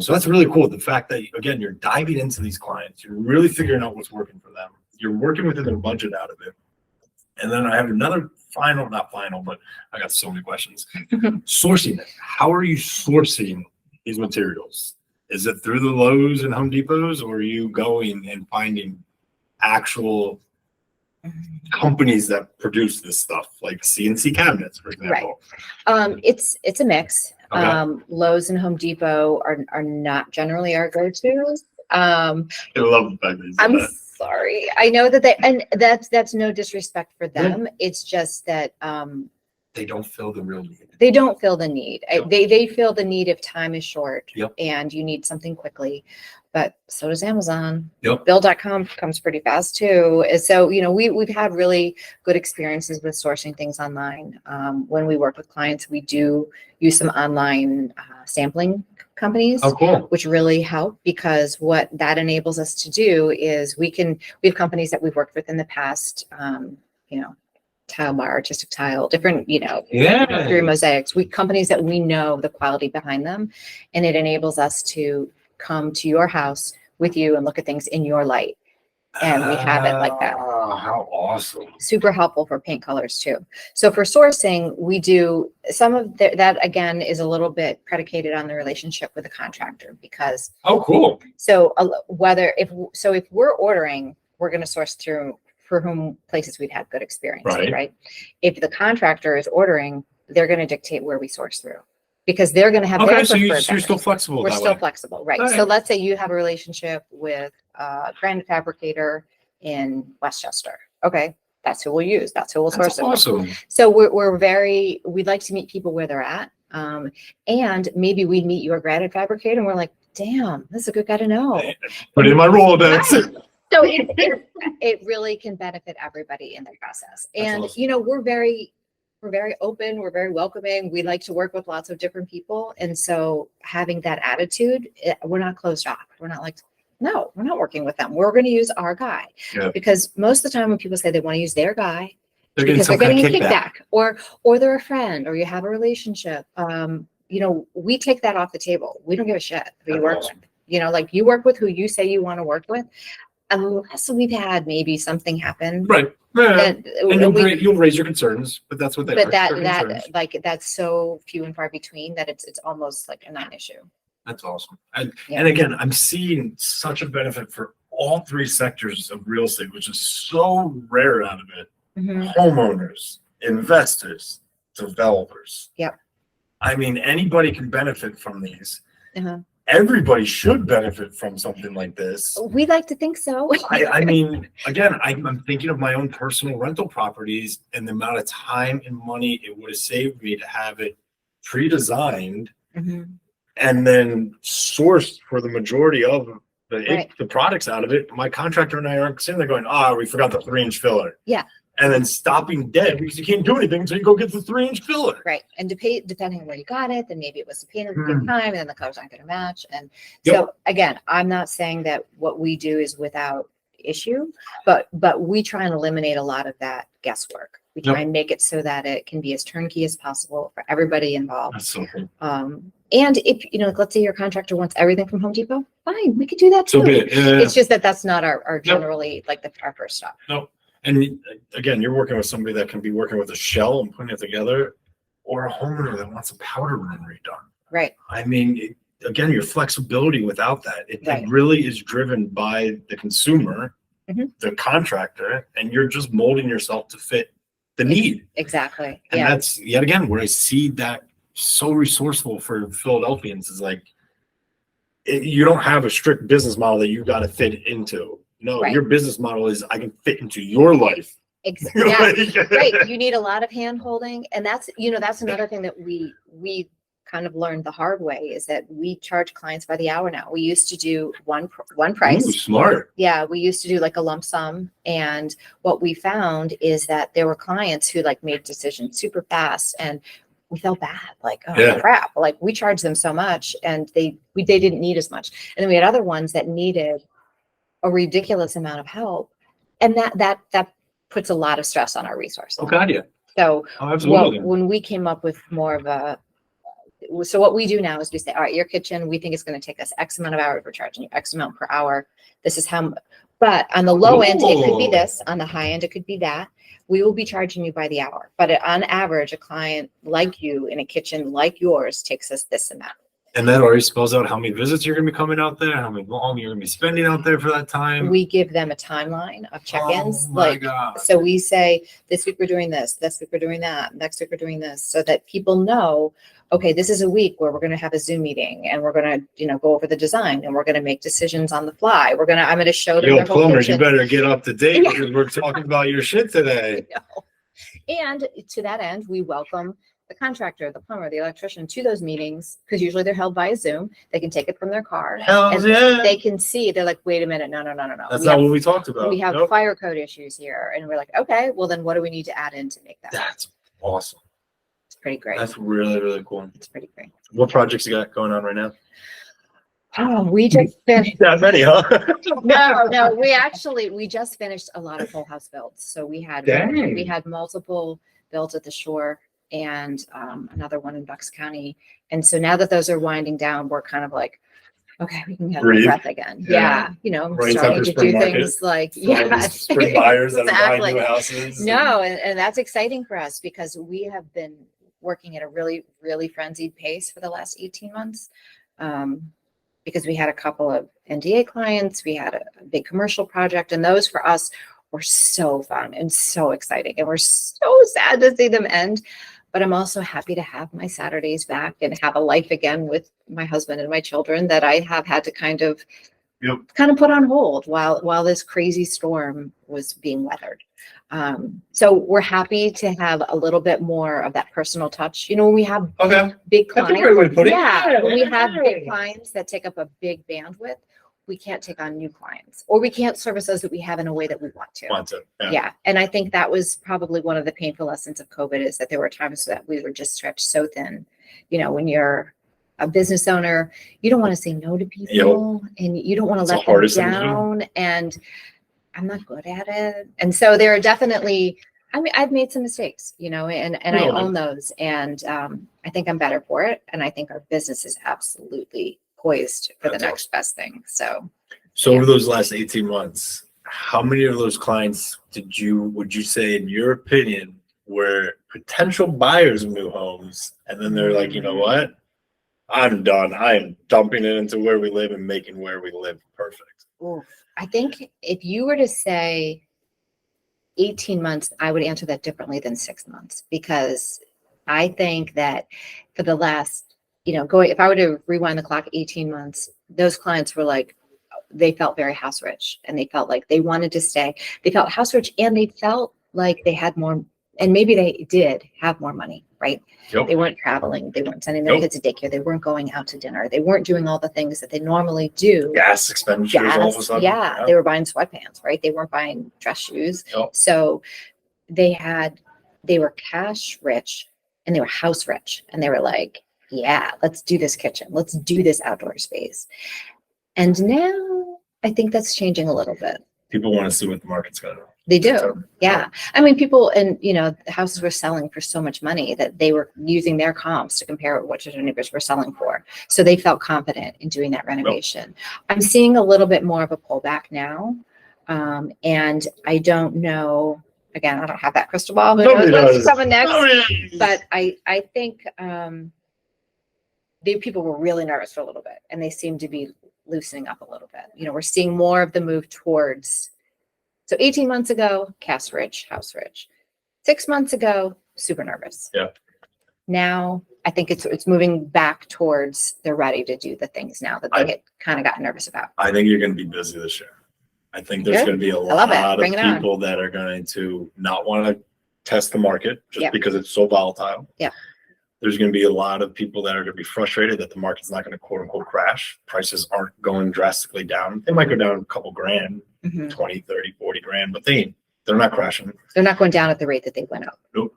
So that's really cool. The fact that, again, you're diving into these clients, you're really figuring out what's working for them. You're working within their budget out of it. And then I have another not final, but I got so many questions. Sourcing it. How are you sourcing these materials? Is it through the Lowe's and Home Depots, or are you going and finding actual companies that produce this stuff, like CNC cabinets, for example? Right. It's a mix. Lowe's and Home Depot are not generally our go-tos. I love the fact that you said that. Sorry. I know that and that's no disrespect for them. It's just that they don't fill the real need. They don't feel the need. They feel the need if time is short and you need something quickly. But so does Amazon. Bill.com comes pretty fast too. So, we've had really good experiences with sourcing things online. When we work with clients, we do use some online sampling companies, which really help, because what that enables us to do is we have companies that we've worked with in the past, Tile Bar, Artistic Tile, different, through Mosaics, companies that we know the quality behind them, and it enables us to come to your house with you and look at things in your light. And we have it like that. Oh, how awesome. Super helpful for paint colors too. So for sourcing, we do some of that, again, is a little bit predicated on the relationship with the contractor, because so if we're ordering, we're going to source through for whom places we've had good experience, right? If the contractor is ordering, they're going to dictate where we source through, because they're going to have their so you're preferred still flexible. We're still flexible, right? So let's say you have a relationship with a Granite fabricator in Westchester. Okay, that's who we'll use. That's who we'll source it from. So we'd like to meet people where they're at. And maybe we meet your Granite fabricator and we're like, damn, this is a good guy to know. Put in my Rolodex. So it really can benefit everybody in the process. And, we're very open. We're very welcoming. We like to work with lots of different people. And so having that attitude, we're not closed off. We're not like, no, we're not working with them. We're going to use our guy. Because most of the time when people say they want to use their guy, because they're getting a kickback, or they're a friend, or you have a relationship, we take that off the table. We don't give a shit who you work awesome. with. Like you work with who you say you want to work with, unless we've had maybe something happen. Right. Yeah. And you'll raise your concerns, but that's what they are. But that's so few and far between that it's almost like a non-issue. That's awesome. And again, I'm seeing such a benefit for all three sectors of real estate, which is so rare out of it. Mm-hmm. Homeowners, investors, developers. Yep. I mean, anybody can benefit from these. Uh-huh. Everybody should benefit from something like this. We like to think so. I mean, again, I'm thinking of my own personal rental properties and the amount of time and money it would have saved me to have it pre-designed Mm-hmm. and then sourced for the majority of the products out of it. My contractor and I aren't sitting there going, we forgot the 3-inch filler. Yeah. And then stopping dead because you can't do anything until you go get the 3-inch filler. Right. And depending on where you got it, then maybe it was a pain at the same time and then the colors aren't going to match. And so again, I'm not saying that what we do is without issue, but we try and eliminate a lot of that guesswork. We try and make it so that it can be as turnkey as possible for everybody involved. That's so cool. And if, let's say your contractor wants everything from Home Depot, fine, we could do that too. So be it. Yeah. It's just that's not our generally like our first stop. No. And again, you're working with somebody that can be working with a shell and putting it together, or a homeowner that wants a powder room redone. Right. I mean, again, your flexibility without that, it really is driven by the consumer, the contractor, and you're just molding yourself to fit the need. Exactly. And that's yet again where I see that so resourceful for Philadelphians is like, you don't have a strict business model that you got to fit into. No, your business model is I can fit into your life. Exactly. Right. You need a lot of hand holding. And that's another thing that we kind of learned the hard way is that we charge clients by the hour now. We used to do one price. Ooh, smart. Yeah. We used to do like a lump sum. And what we found is that there were clients who like made decisions super fast and we felt bad, like, crap. Like we charged them so much and they didn't need as much. And then we had other ones that needed a ridiculous amount of help. And that puts a lot of stress on our resources. Oh God, yeah. So absolutely. When we came up with more of so what we do now is we say, all right, your kitchen, we think it's going to take us X amount of hours. We're charging you X amount per hour. This is how, but on the low end, it could be this. On the high end, it could be that. We will be charging you by the hour. But on average, a client like you in a kitchen like yours takes us this amount. And that already spells out how many visits you're going to be coming out there, how long you're going to be spending out there for that time. We give them a timeline of check-ins. Oh my God. So we say, this week we're doing this, this week we're doing that, next week we're doing this, so that people know, okay, this is a week where we're going to have a Zoom meeting and we're going to, go over the design and we're going to make decisions on the fly. I'm going to show them their whole plumbers, kitchen. You better get up to date because we're talking about your shit today. And to that end, we welcome the contractor, the plumber, the electrician to those meetings because usually they're held by Zoom. They can take it from their car and they can see. They're like, wait a minute, no. That's not what we talked about. We have fire code issues here, and we're like, okay, well then, what do we need to add in to make that? That's awesome. It's pretty great. That's really, really cool. It's pretty great. What projects you got going on right now? Oh, we just finished. That many, huh? No. We just finished a lot of whole house builds. So we had multiple builds at the shore. And another one in Bucks County. And so now that those are winding down, we're kind of like, okay, we can have a breath again. Yeah. Starting to do things like, spring buyers that are buying new houses. No, and that's exciting for us because we have been working at a really, really frenzied pace for the last 18 months. Because we had a couple of NDA clients, we had a big commercial project, and those for us were so fun and so exciting. And we're so sad to see them end. But I'm also happy to have my Saturdays back and have a life again with my husband and my children that I have had to kind of put on hold while this crazy storm was being weathered. So we're happy to have a little bit more of that personal touch. When we have big clients, when we have big clients that take up a big bandwidth, we can't take on new clients or we can't service those that we have in a way that we want to. Yeah. And I think that was probably one of the painful lessons of COVID is that there were times that we were just stretched so thin. When you're a business owner, you don't want to say no to people and you don't want to let them down. And I'm not good at it. And so there are definitely I mean, I've made some mistakes, and I own those, and I think I'm better for it. And I think our business is absolutely poised for the next best thing. So over those last 18 months, how many of those clients would you say, in your opinion, were potential buyers of new homes, and then they're like, you know what, I'm done. I am dumping it into where we live and making where we live perfect? Oof. I think if you were to say 18 months, I would answer that differently than 6 months, because I think that for the last, if I were to rewind the clock 18 months, those clients were like, they felt very house rich, and they felt like they wanted to stay. They felt house rich, and they felt like they had more, and maybe they did have more money, right? Yep. They weren't traveling. They weren't sending their kids to daycare. They weren't going out to dinner. They weren't doing all the things that they normally do. Gas expenditures all of a sudden. Yeah. They were buying sweatpants, right? They weren't buying dress shoes. Yep. So they were cash rich, and they were house rich. And they were like, yeah, let's do this kitchen. Let's do this outdoor space. And now I think that's changing a little bit. People want to see what the market's going to do. They do. Yeah. I mean, people, and the houses were selling for so much money that they were using their comps to compare what their neighbors were selling for. So they felt confident in doing that renovation. Yep. I'm seeing a little bit more of a pullback now. And I don't know, again, I don't have that crystal ball. Who knows what's coming next? But I think people were really nervous for a little bit, and they seem to be loosening up a little bit. We're seeing more of the move towards. So 18 months ago, cash rich, house rich. 6 months ago, super nervous. Yeah. Now I think it's moving back towards they're ready to do the things now that they kind of got nervous about. I think you're going to be busy this year. I think there's going to be a lot of people that are going to not want to test the market just because it's so volatile. Yeah. There's going to be a lot of people that are going to be frustrated that the market's not going to quote unquote crash. Prices aren't going drastically down. They might go down a couple grand, 20, 30, 40 grand, but they're not crashing. They're not going down at the rate that they went up. Nope.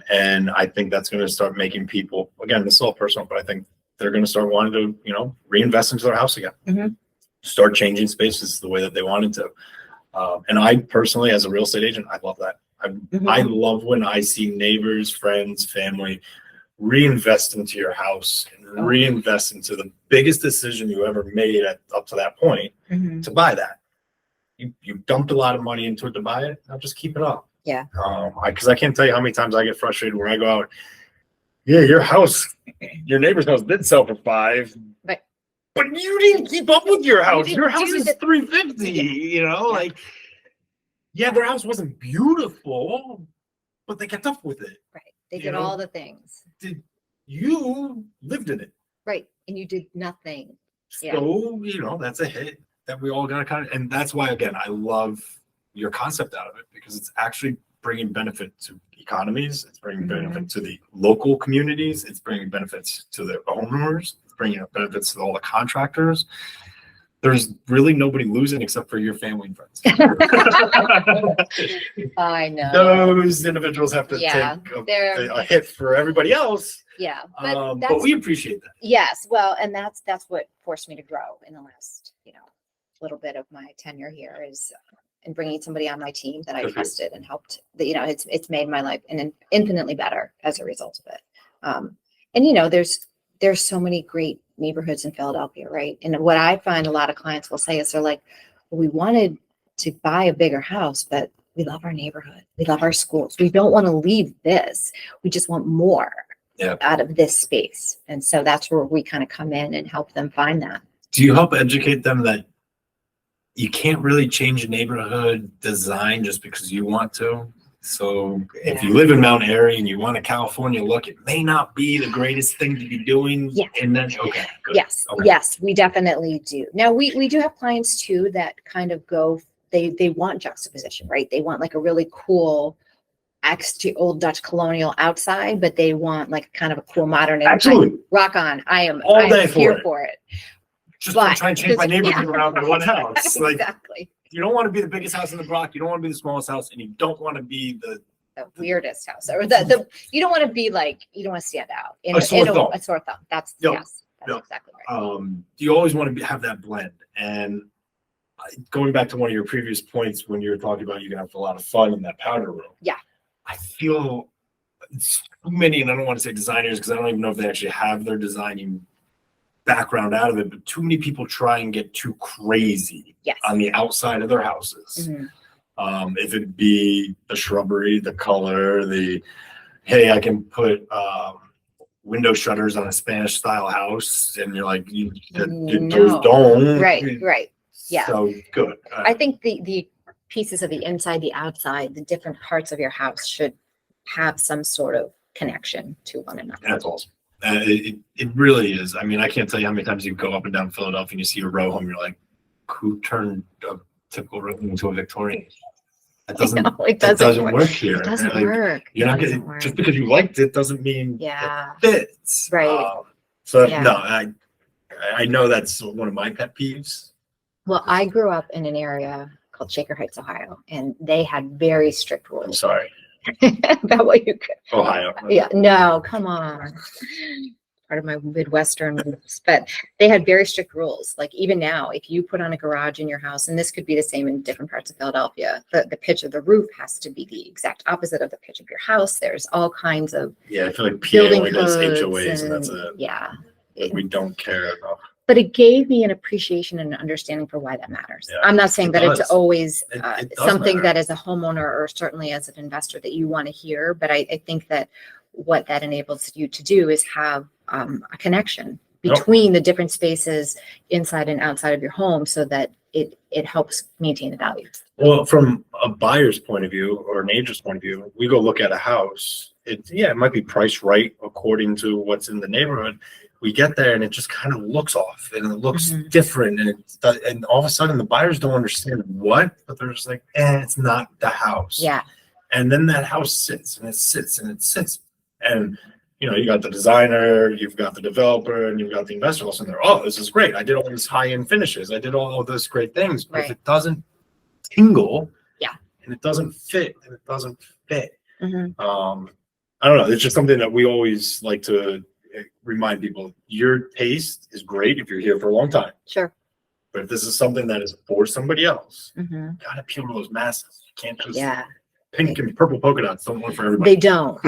And I think that's going to start making people, again, this is all personal, but I think they're going to start wanting to, reinvest into their house again. Start changing spaces the way that they wanted to. And I personally, as a real estate agent, I love that. I love when I see neighbors, friends, family reinvest into your house and reinvest into the biggest decision you ever made up to that point to buy that. You dumped a lot of money into it to buy it. Now just keep it up. Yeah. Because I can't tell you how many times I get frustrated when I go out. Yeah, your neighbor's house did sell for $5, but you didn't keep up with your house. Your house is $350. Yeah, their house wasn't beautiful, but they kept up with it. Right. They did all the things. You lived in it. Right. And you did nothing. So, that's a hit that we all got to and that's why, again, I love your concept out of it, because it's actually bringing benefit to economies. It's bringing benefit to the local communities. It's bringing benefits to the owners. It's bringing benefits to all the contractors. There's really nobody losing except for your family and friends. I know. Those individuals have to take a hit for everybody else. Yeah. But we appreciate that. Yes. Well, and that's what forced me to grow in the last, little bit of my tenure here is and bringing somebody on my team that I trusted and helped. It's made my life infinitely better as a result of it. And there's so many great neighborhoods in Philadelphia, right? And what I find a lot of clients will say is they're like, well, we wanted to buy a bigger house, but we love our neighborhood. We love our schools. We don't want to leave this. We just want more out of this space. And so that's where we kind of come in and help them find that. Do you help educate them that you can't really change a neighborhood design just because you want to? So if you live in Mount Airy and you want a California look, it may not be the greatest thing to be doing. Yeah. And then, good. Yes, we definitely do. Now we do have clients too that kind of go, they want juxtaposition, right? They want like a really cool old Dutch colonial outside, but they want like kind of a cool modern. Absolutely. Rock on. I am here for it. Just trying to change my neighborhood around in one house. Exactly. You don't want to be the biggest house in the block. You don't want to be the smallest house, and you don't want to be the weirdest house, or the you don't want to be like, you don't want to stand out in a sore thumb. That's exactly right. You always want to have that blend, and going back to one of your previous points when you were talking about you can have a lot of fun in that powder room. Yeah. I feel too many, and I don't want to say designers because I don't even know if they actually have their designing background out of it, but too many people try and get too crazy on the outside of their houses. If it be the shrubbery, the color, hey, I can put window shutters on a Spanish style house, and you're like, those don't. Right. Yeah. So good. I think the pieces of the inside, the outside, the different parts of your house should have some sort of connection to one another. That's awesome. It really is. I mean, I can't tell you how many times you go up and down Philadelphia and you see a row home, you're like, who turned a typical row home into a Victorian? It doesn't work here. It doesn't work. You're not getting, just because you liked it doesn't mean it fits. Right. No, I know that's one of my pet peeves. Well, I grew up in an area called Shaker Heights, Ohio, and they had very strict rules. I'm sorry. About what you could. Ohio. Yeah, no, come on. Part of my Midwestern roots, but they had very strict rules. Like even now, if you put on a garage in your house, and this could be the same in different parts of Philadelphia, the pitch of the roof has to be the exact opposite of the pitch of your house. There's all kinds of I feel like PA building only does codes HOAs, and that's it. Yeah. We don't care enough. But it gave me an appreciation and an understanding for why that matters. Yeah, I'm not saying that it's always it does something matter. that as a homeowner or certainly as an investor that you want to hear, but I think that what that enables you to do is have a connection between the different spaces inside and outside of your home so that it helps maintain the value. Well, from a buyer's point of view or an agent's point of view, we go look at a house. It might be priced right according to what's in the neighborhood. We get there and it just kind of looks off and it looks different, and all of a sudden the buyers don't understand what, but they're just like, it's not the house. Yeah. And then that house sits and it sits and it sits, and you got the designer, you've got the developer, and you've got the investor all sitting there. Oh, this is great. I did all these high-end finishes. I did all of this great things, but if it doesn't tingle, and it doesn't fit, and it doesn't fit. I don't know. It's just something that we always like to remind people. Your taste is great if you're here for a long time. Sure. But if this is something that is for somebody else, you gotta peel those masses. You can't just pink and purple polka dots don't work for everybody. They don't.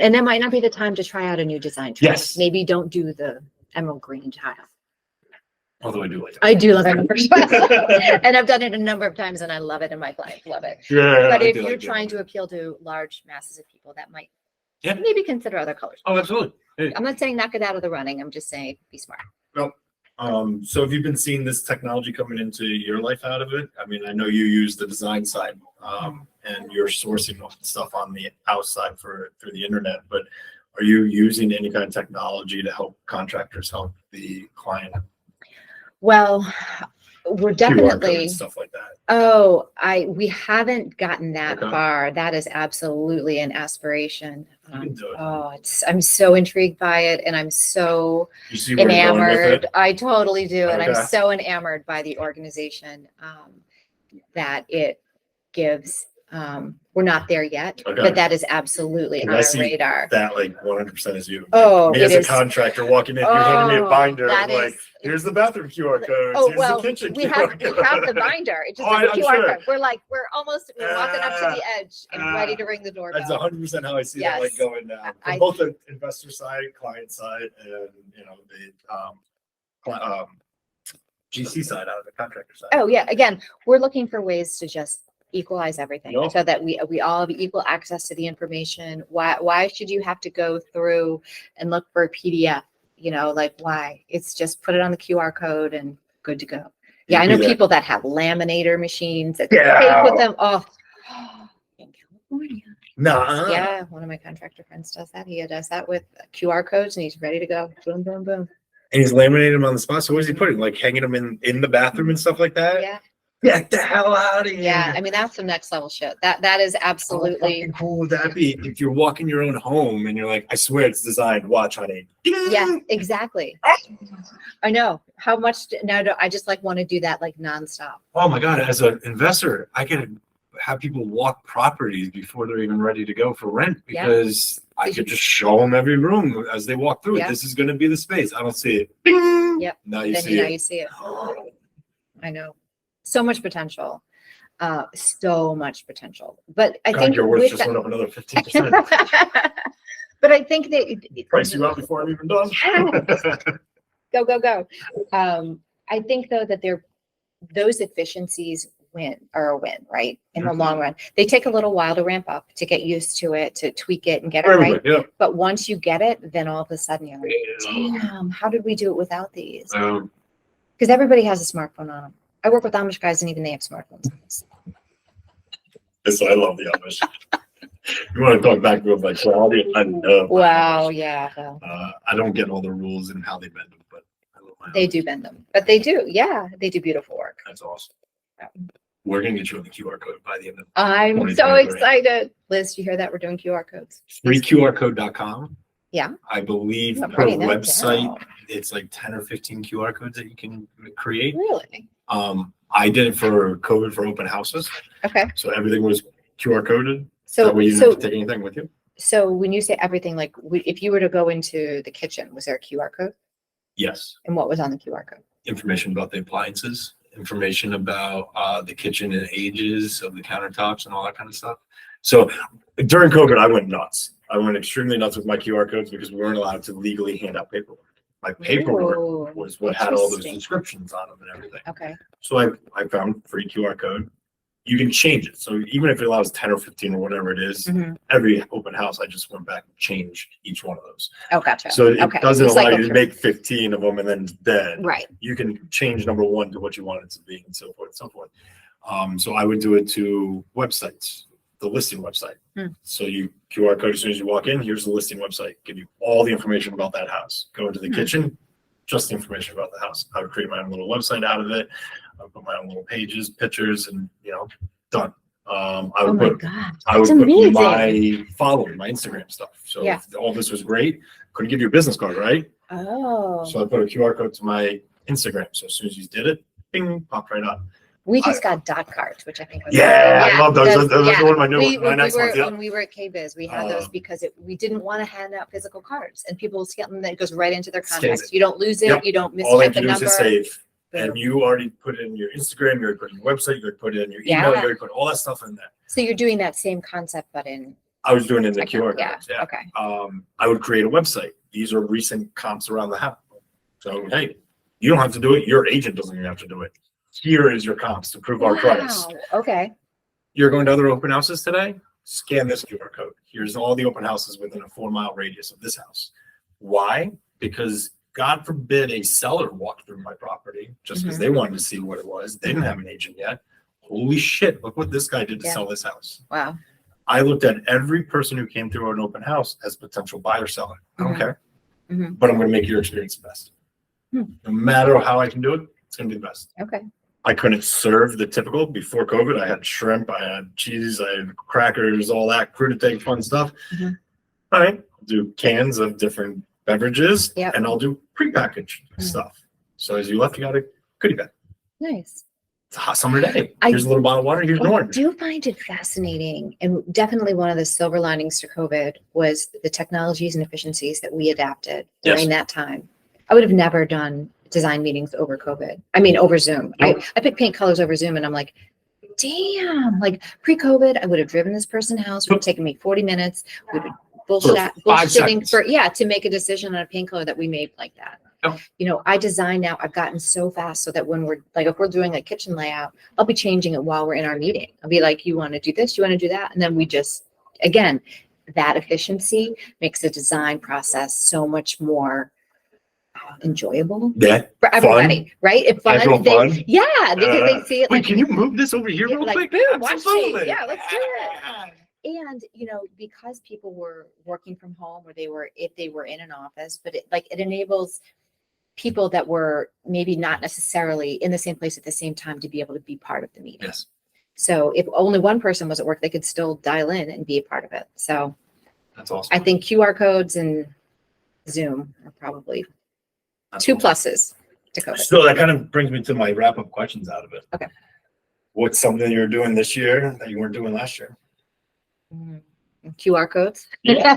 And that might not be the time to try out a new design. Yes. Maybe don't do the emerald green tile. Although I do like it. I do love it. And I've done it a number of times and I love it, and my clients love it. Yeah. But if you're trying to appeal to large masses of people, that might maybe consider other colors. Oh, absolutely. Hey. I'm not saying knock it out of the running. I'm just saying be smart. Well, so have you been seeing this technology coming into your life out of it? I mean, I know you use the design side, and you're sourcing stuff on the outside through the internet, but are you using any kind of technology to help contractors help the client? Well, we're definitely stuff like that. We haven't gotten that far. That is absolutely an aspiration. I'm so intrigued by it, and I'm so enamored. I totally do, and I'm so enamored by the organization that it gives. We're not there yet, but that is absolutely on our radar. That 100% is you. Oh, me as a contractor walking in, you're handing me a binder. Like, here's the bathroom QR code. Oh, here's well, the kitchen we have the binder. It's just a QR code. We're walking up to the edge and ready to ring the doorbell. That's 100% how I see that going down. From both the investor side, client side, and the GC side out of the contractor side. Oh yeah. Again, we're looking for ways to just equalize everything so that we all have equal access to the information. Why should you have to go through and look for a PDF? Why? It's just put it on the QR code and good to go. Yeah, I know people that have laminator machines that they put them off in California. Yeah, one of my contractor friends does that. He does that with QR codes and he's ready to go. Boom, boom, boom. And he's laminating them on the spot. So what is he putting? Hanging them in the bathroom and stuff like that? Yeah. Get the hell out of here. Yeah, I mean, that's some next level shit. That is absolutely. How cool would that be if you're walking your own home and you're like, I swear it's designed, watch, honey. Yeah, exactly. I know. How much now do I just want to do that nonstop? Oh my God. As an investor, I can have people walk properties before they're even ready to go for rent because I could just show them every room as they walk through it. This is going to be the space. I don't see it. Bing! Yep. Now you see it. I know. So much potential. So much potential. But I God, think your worth just went up another 15%. But I think that Price you out before I'm even done. Go. I think though that those efficiencies are a win, right? In the long run. They take a little while to ramp up, to get used to it, to tweak it and get it right. Yeah. But once you get it, then all of a sudden you're like, damn, how did we do it without these? Because everybody has a smartphone on them. I work with Amish guys and even they have smartphones. So I love the Amish. You want to talk back to like quality? Wow, yeah. I don't get all the rules and how they bend them, but I love my They Amish. do bend them, but they do. Yeah, they do beautiful work. That's awesome. We're gonna get you on the QR code by the end of I'm so 2023. excited. Liz, you hear that? We're doing QR codes. freeqrcode.com. Yeah. I believe I'm per writing that website, down. it's like 10 or 15 QR codes that you can create. Really? I did it for COVID for open houses. Okay. So everything was QR coded. So, that way you didn't have to take anything with you. So when you say everything, like if you were to go into the kitchen, was there a QR code? Yes. And what was on the QR code? Information about the appliances, information about the kitchen and ages of the countertops and all that kind of stuff. So during COVID, I went nuts. I went extremely nuts with my QR codes because we weren't allowed to legally hand out paperwork. My paperwork Ooh, was what had all those interesting. descriptions on them and everything. Okay. So I found free QR code. You can change it. So even if it allows 10 or 15 or whatever it is, Mhm. every open house, I just went back and changed each one of those. Oh, gotcha. So it Okay. doesn't It's allow like you to a- make 15 of them and then dead. Right. You can change number one to what you want it to be and so forth and so forth. So I would do it to websites, the listing website. So you QR code as soon as you walk in, here's the listing website, give you all the information about that house. Go into the kitchen, just the information about the house. I would create my own little website out of it. I would put my own little pages, pictures, and done. I would put amazing. my following, my Instagram stuff. So Yeah. if all this was great, couldn't give you a business card, right? Oh. So I put a QR code to my Instagram. So as soon as you did it, bing, popped right up. We just got dot cards, which I think was I love those. Those yeah. are one of my new We- my when next we were, ones. Yeah. When we were at KBiz, we had those because we didn't want to hand out physical cards, and people scan them. Then it goes right into their Scans contacts. it. You don't lose it. Yep. You don't All they mistype have to the do is number. hit save. Boom. And you already put it in your Instagram, you already put it in your website, you already put it in your email, Yeah. you already put all that stuff in there. So you're doing that same concept, but in I was doing it in the techno- QR yeah. codes. Yeah. Okay. I would create a website. These are recent comps around the house. So hey, you don't have to do it. Your agent doesn't even have to do it. Here is your comps to prove our price. Okay. You're going to other open houses today? Scan this QR code. Here's all the open houses within a 4-mile radius of this house. Why? Because God forbid a seller walked through my property just because they wanted to see what it was. They didn't have an agent yet. Holy shit, look what this guy did to sell this house. Wow. I looked at every person who came through an open house as potential buyer seller. I don't care. Mhm. But I'm going to make your experience the best. No matter how I can do it, it's going to be the best. Okay. I couldn't serve the typical. Before COVID, I had shrimp, I had cheese, I had crackers, all that crudité fun stuff. Mhm. All right, I'll do cans of different beverages, Yep. and I'll do prepackaged stuff. So as you left, you got a goodie bag. Nice. It's a hot summer day. Here's a little bottle of water. Here's an I orange. do find it fascinating, and definitely one of the silver linings to COVID was the technologies and efficiencies that we adapted during that time. I would have never done design meetings over COVID. I mean, over Zoom. Nope. I picked paint colors over Zoom, and I'm like, damn, like pre-COVID, I would have driven this person's house. It would have taken me 40 minutes. We would bullshitting to make a decision on a paint color that we made like that. Yep. You know, I design now, I've gotten so fast so that when we're like, if we're doing a kitchen layout, I'll be changing it while we're in our meeting. I'll be like, you want to do this? You want to do that? And then we just, again, that efficiency makes the design process so much more enjoyable Yeah. for everybody, right? It's fun. Casual fun. Yeah, because they see it. Wait, like, can you move this over here real like, quick? boom, watch me. Absolutely. Yeah, let's do it. And, you know, because people were working from home or if they were in an office, but it enables people that were maybe not necessarily in the same place at the same time to be able to be part of the meeting. Yes. So if only one person was at work, they could still dial in and be a part of it. So That's awesome. I think QR codes and Zoom are probably two pluses to COVID. So that kind of brings me to my wrap-up questions out of it. Okay. What's something you're doing this year that you weren't doing last year? QR codes. Yeah.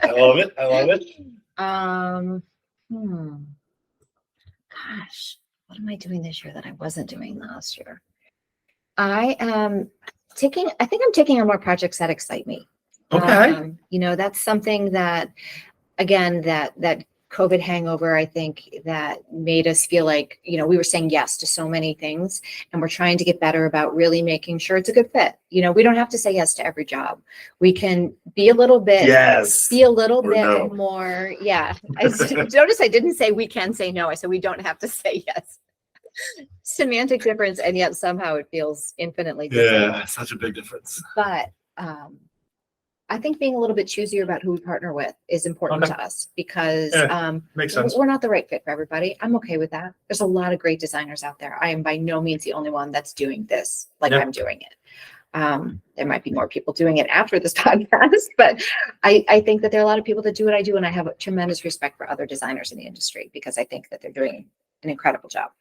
I love it. Gosh, what am I doing this year that I wasn't doing last year? I think I'm taking on more projects that excite me. Okay. That's something that, again, that COVID hangover, I think that made us feel like, we were saying yes to so many things, and we're trying to get better about really making sure it's a good fit. We don't have to say yes to every job. We can be a little bit, more. Yeah. Notice I didn't say we can say no. I said we don't have to say yes. Semantic difference, and yet somehow it feels infinitely different. Yeah, such a big difference. But I think being a little bit choosier about who we partner with is important to us, because makes sense. We're not the right fit for everybody. I'm okay with that. There's a lot of great designers out there. I am by no means the only one that's doing this like I'm doing it. There might be more people doing it after this podcast, but I think that there are a lot of people that do what I do, and I have a tremendous respect for other designers in the industry because I think that they're doing an incredible job.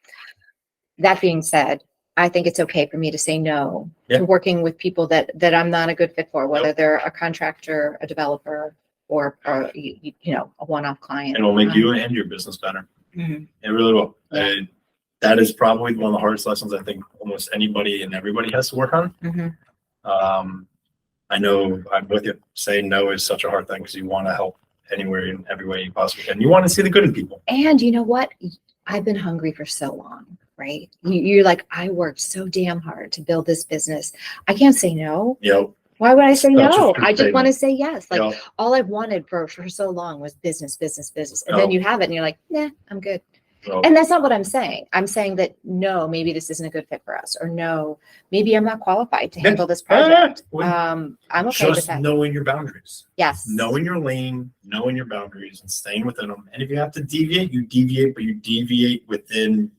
That being said, I think it's okay for me to say no to working with people that I'm not a good fit for, whether they're a contractor, a developer, or a one-off client. And it will make you and your business better. Mm-hmm. It really will. Yeah. That is probably one of the hardest lessons I think almost anybody and everybody has to work on. Mm-hmm. I know I'm with you. Saying no is such a hard thing because you want to help anywhere in every way you possibly can. You want to see the good in people. And you know what? I've been hungry for so long. Right? You're like, I worked so damn hard to build this business. I can't say no. Yep. Why would I say no? I just want to say yes. Like all I've wanted for so long was business. And then you have it and you're like, nah, I'm good. And that's not what I'm saying. I'm saying that no, maybe this isn't a good fit for us, or no, maybe I'm not qualified to handle this project. I'm okay with that. Just knowing your boundaries. Yes. Knowing your lane, knowing your boundaries, and staying within them. And if you have to deviate, you deviate, but you deviate within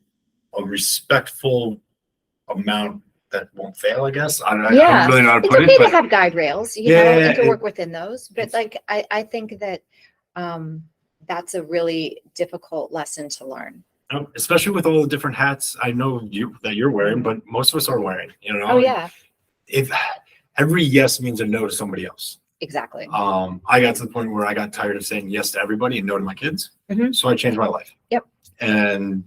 a respectful amount that won't fail, I guess. I don't really know how to put it. It's okay to have guide rails, and to work within those. But I think that that's a really difficult lesson to learn. Especially with all the different hats I know that you're wearing, but most of us are wearing. Oh yeah. If every yes means a no to somebody else. Exactly. I got to the point where I got tired of saying yes to everybody and no to my kids. Mm-hmm. So I changed my life. Yep. And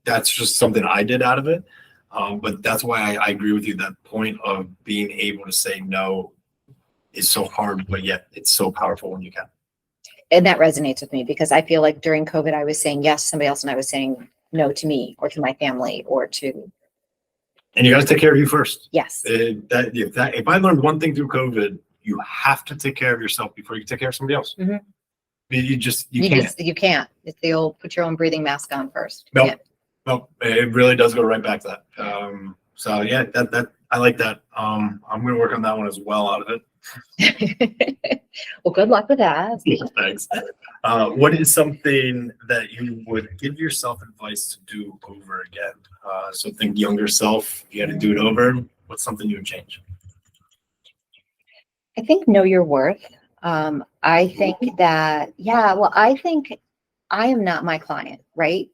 that's just something I did out of it. But that's why I agree with you. That point of being able to say no is so hard, but yet it's so powerful when you can. And that resonates with me because I feel like during COVID, I was saying yes to somebody else and I was saying no to me or to my family or to. And you got to take care of you first. Yes. If I learned one thing through COVID, you have to take care of yourself before you can take care of somebody else. Mm-hmm. You can't. It's the old put your own breathing mask on first. Nope. It really does go right back to that. So yeah, that I like that. I'm going to work on that one as well out of it. Well, good luck with that. Thanks. What is something that you would give yourself advice to do over again? So think younger self, if you had to do it over, what's something you would change? I think know your worth. I think that, I think I am not my client, right?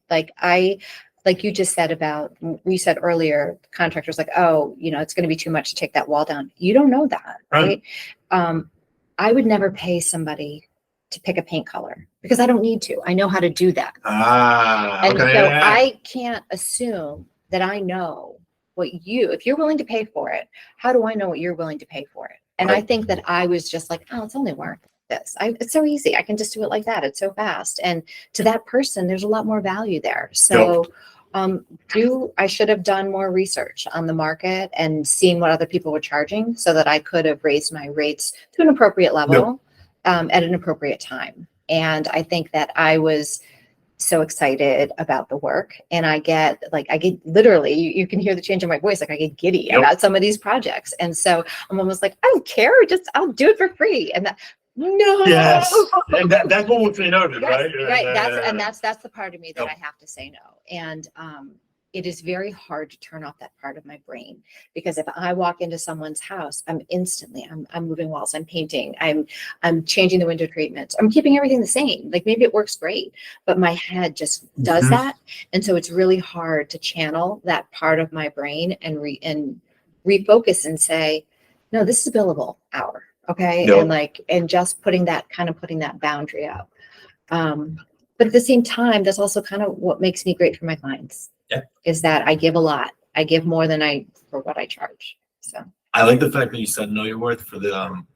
Like you just said about, we said earlier, contractors like, oh, it's going to be too much to take that wall down. You don't know that, right? I would never pay somebody to pick a paint color because I don't need to. I know how to do that. I can't assume that I know if you're willing to pay for it, how do I know what you're willing to pay for it? And I think that I was just like, oh, it's only worth this. It's so easy. I can just do it like that. It's so fast. And to that person, there's a lot more value there. So I should have done more research on the market and seen what other people were charging so that I could have raised my rates to an appropriate level at an appropriate time. And I think that I was so excited about the work, and I get literally, you can hear the change in my voice. Like I get giddy about some of these projects. And so I'm almost like, I don't care. I'll do it for free. And yes. And that's what we'll say no to, right? Right. That's the part of me that I have to say no. And it is very hard to turn off that part of my brain because if I walk into someone's house, I'm moving walls, I'm painting, I'm changing the window treatments, I'm keeping everything the same. Like maybe it works great, but my head just does that. And so it's really hard to channel that part of my brain and refocus and say, no, this is a billable hour. Okay. And just putting that boundary up. But at the same time, that's also kind of what makes me great for my clients. is that I give a lot. I give more than for what I charge. So I like the fact that you said know your worth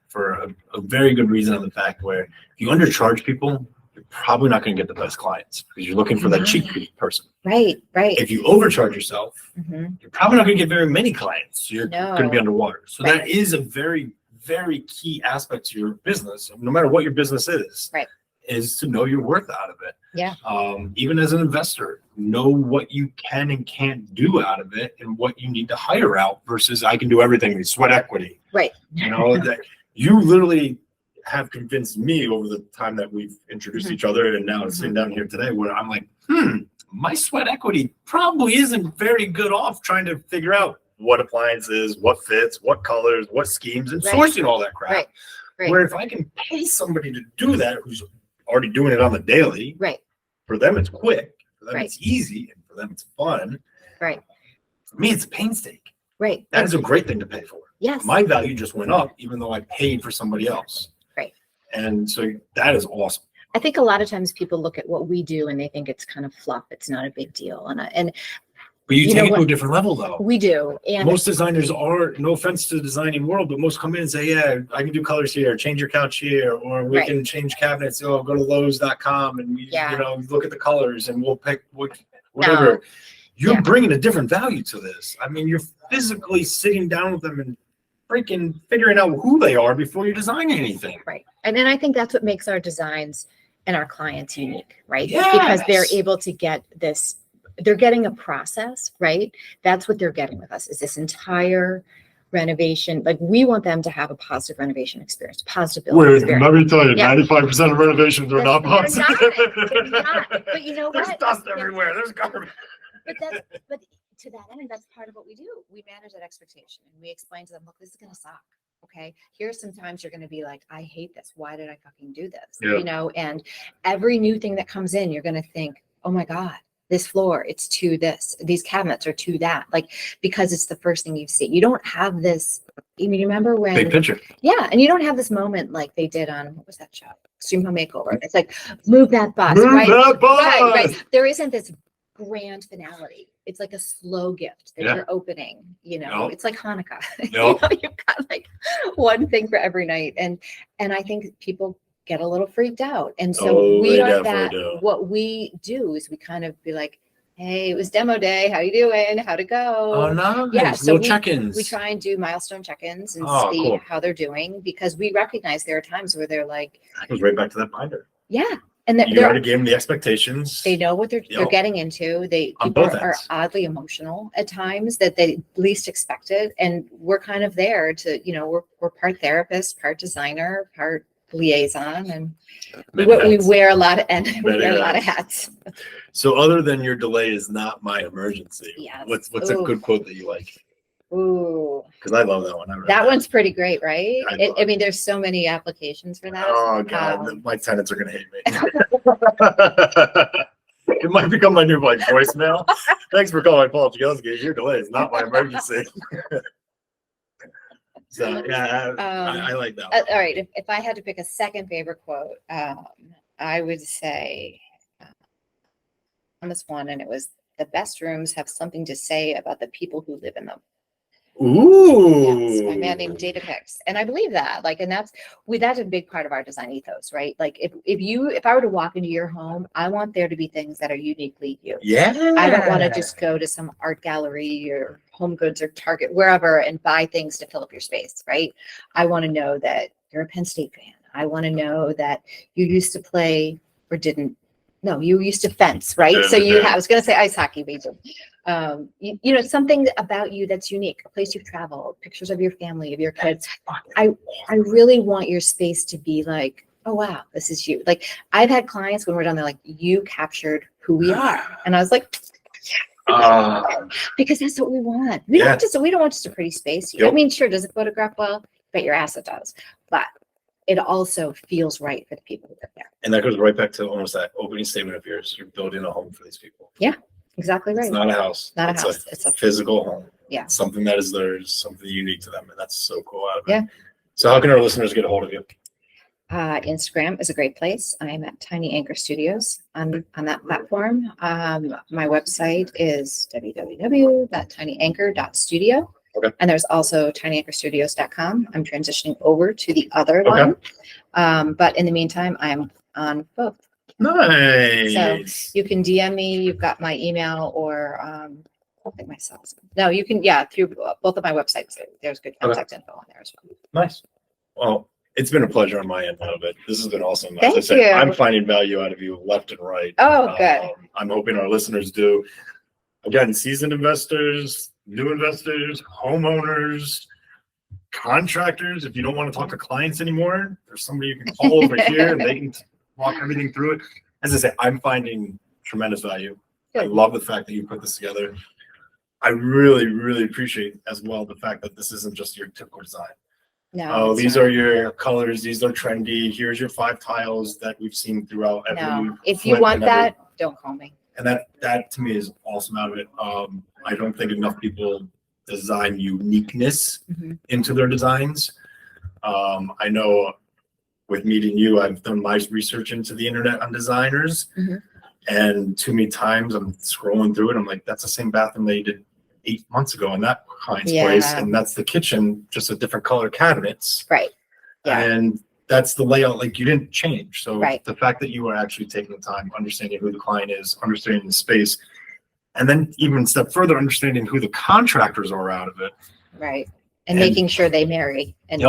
for a very good reason, on the fact where if you undercharge people, you're probably not going to get the best clients because you're looking for that cheap person. Right. If you overcharge yourself, you're probably not going to get very many clients. You're going to be underwater. So that is a very, very key aspect to your business, no matter what your business is. Right. Is to know your worth out of it. Yeah. Even as an investor, know what you can and can't do out of it and what you need to hire out versus I can do everything with sweat equity. Right. You know, that you literally have convinced me over the time that we've introduced each other and now sitting down here today where I'm like, my sweat equity probably isn't very good off trying to figure out what appliances, what fits, what colors, what schemes, and sourcing all that crap. Right. Where if I can pay somebody to do that who's already doing it on the daily, for them it's quick, for them it's easy, and for them it's fun. Right. For me, it's painstaking. Right. That is a great thing to pay for. Yes. My value just went up, even though I paid for somebody else. Right. And so that is awesome. I think a lot of times people look at what we do and they think it's kind of fluff. It's not a big deal. But you take it to a different level, though. We do. And most designers are, no offense to the designing world, but most come in and say, yeah, I can do colors here, change your couch here, or we can change cabinets. Oh, go to Lowe's.com and we, look at the colors and we'll pick whatever. No. You're bringing a different value to this. I mean, you're physically sitting down with them and freaking figuring out who they are before you design anything. Right. And then I think that's what makes our designs and our clients unique, right? Yes. Because they're able to get this. They're getting a process, right? That's what they're getting with us, is this entire renovation. Like, we want them to have a positive renovation experience, positive building experience. Let me tell you, 95% of renovations are not positive. They're not. But you know what? There's dust everywhere. There's garbage. But to that end, that's part of what we do. We manage that expectation and we explain to them, look, this is going to suck. Okay. Here's sometimes you're going to be like, I hate this. Why did I fucking do this? You know, and every new thing that comes in, you're going to think, oh my God, this floor, it's to this, these cabinets are to that, like, because it's the first thing you see. You don't have this, you remember when big picture. Yeah. And you don't have this moment like they did on, what was that show? Extreme Home Makeover. It's like, move that bus, right? There isn't this grand finality. It's like a slow gift that you're opening, it's like Hanukkah. You've got like one thing for every night. And I think people get a little freaked out. And so what we do is we kind of be like, hey, it was demo day. How you doing? How'd it go? Oh, no. Yeah. So check-ins. We try and do milestone check-ins and see how they're doing, because we recognize there are times where they're like, that goes right back to that binder. Yeah. And you already gave them the expectations. They know what they're getting into. People are oddly emotional at times that they least expected. And we're kind of there to, we're part therapist, part designer, part liaison, and we wear a lot of hats. So other than your delay is not my emergency. Yes. What's a good quote that you like? Ooh. Because I love that one. That one's pretty great, right? I mean, there's so many applications for that. Oh God, my tenants are gonna hate me. It might become my new voicemail. Thanks for calling Paul Jagelski. Your delay is not my emergency. So yeah, I like that one. All right, if I had to pick a second favorite quote, I would say on this one, and it was, the best rooms have something to say about the people who live in them. Ooh. Yes, by a man named Datapix. And I believe that, and that's a big part of our design ethos, right? Like if I were to walk into your home, I want there to be things that are uniquely you. Yeah. I don't want to just go to some art gallery or Home Goods or Target, wherever, and buy things to fill up your space, right? I want to know that you're a Penn State fan. I want to know that you used to play or didn't. No, you used to fence, right? So I was going to say ice hockey, but something about you that's unique, a place you've traveled, pictures of your family, of your kids. I really want your space to be like, oh, wow, this is you. Like, I've had clients when we're done, they're like, you captured who we are. And I was like, because that's what we want. We don't want just a pretty space. I mean, sure, does it photograph well? Bet your ass it does. But it also feels right for the people who live there. And that goes right back to almost that opening statement of yours. You're building a home for these people. Yeah, exactly right. It's not a house. It's a physical home. Yeah. Something that is theirs, something unique to them. And that's so cool out of it. Yeah. So how can our listeners get a hold of you? Instagram is a great place. I'm at Tiny Anchor Studios on that platform. My website is www.tinyanchor.studio. Okay. And there's also tinyanchorstudios.com. I'm transitioning over to the other one. But in the meantime, I'm on both. Nice. So you can DM me. You've got my email or I think my cell. No, you can, through both of my websites. There's good contact info on there as well. Nice. Well, it's been a pleasure on my end out of it. This has been awesome. As Thank I said, you. I'm finding value out of you left and right. Oh, good. I'm hoping our listeners do. Again, seasoned investors, new investors, homeowners, contractors. If you don't want to talk to clients anymore, there's somebody you can call over here and they can walk everything through it. As I say, I'm finding tremendous value. Good. I love the fact that you put this together. I really, really appreciate as well the fact that this isn't just your typical design. No, These are your colors. These are trendy. Here's your 5 tiles that we've seen throughout every. no. If you want that, don't call me. And that to me is awesome out of it. I don't think enough people design uniqueness into their designs. I know with meeting you, I've done my research into the internet on designers, and too many times I'm scrolling through it. I'm like, that's the same bathroom they did 8 months ago in that client's place, and that's the kitchen, just a different color cabinets. Right. Yeah. And that's the layout. Like, you didn't change. So Right. the fact that you are actually taking the time, understanding who the client is, understanding the space, and then even step further, understanding who the contractors are out of it. Right. And making sure they marry. And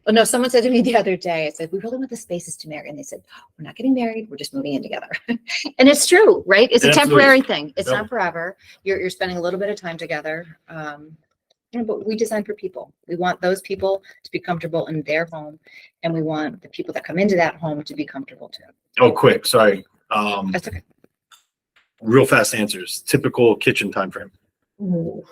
well, no, someone said to me the other day, I said, we really want the spaces to marry. And they said, we're not getting married. We're just moving in together. And it's true, right? It's a temporary thing. It's not forever. You're spending a little bit of time together. But we design for people. We want those people to be comfortable in their home. And we want the people that come into that home to be comfortable too. Oh, quick. Sorry. That's okay. Real fast answers. Typical kitchen time frame. Ooh.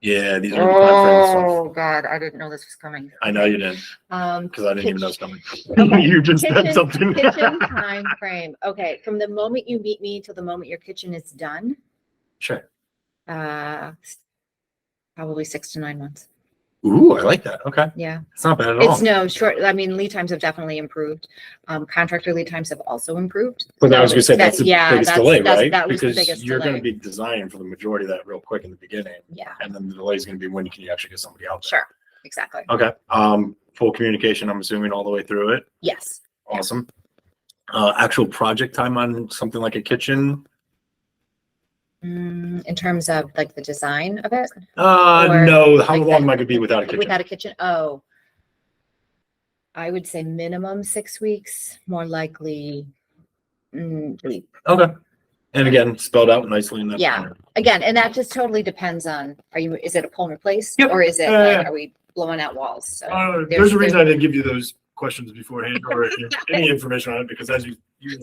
Yeah, these are the time frames. Oh God, I didn't know this was coming. I know you didn't, because I didn't even know it's coming. Okay. You just said something. Kitchen time frame. Okay, from the moment you meet me till the moment your kitchen is done. Sure. Probably 6 to 9 months. Ooh, I like that. Okay. Yeah. It's not bad at all. It's no short. I mean, lead times have definitely improved. Contractor lead times have also improved. But I was going to say that's the biggest delay, right? That was the Because biggest you're going to delay. be designing for the majority of that real quick in the beginning. Yeah. And then the delay is going to be when can you actually get somebody out there. Sure. Exactly. Okay. Full communication, I'm assuming, all the way through it. Yes. Awesome. Actual project time on something like a kitchen? In terms of like the design of it? No. How like long might it be without a kitchen? Without a kitchen? Oh, I would say minimum 6 weeks, more likely. Okay. And again, spelled out nicely in that. Yeah. manner. Again, and that just totally depends on, is it a pull and replace? Yep. Or is it, are we blowing out walls? So There's a reason I didn't give you those questions beforehand or any information on it, because as you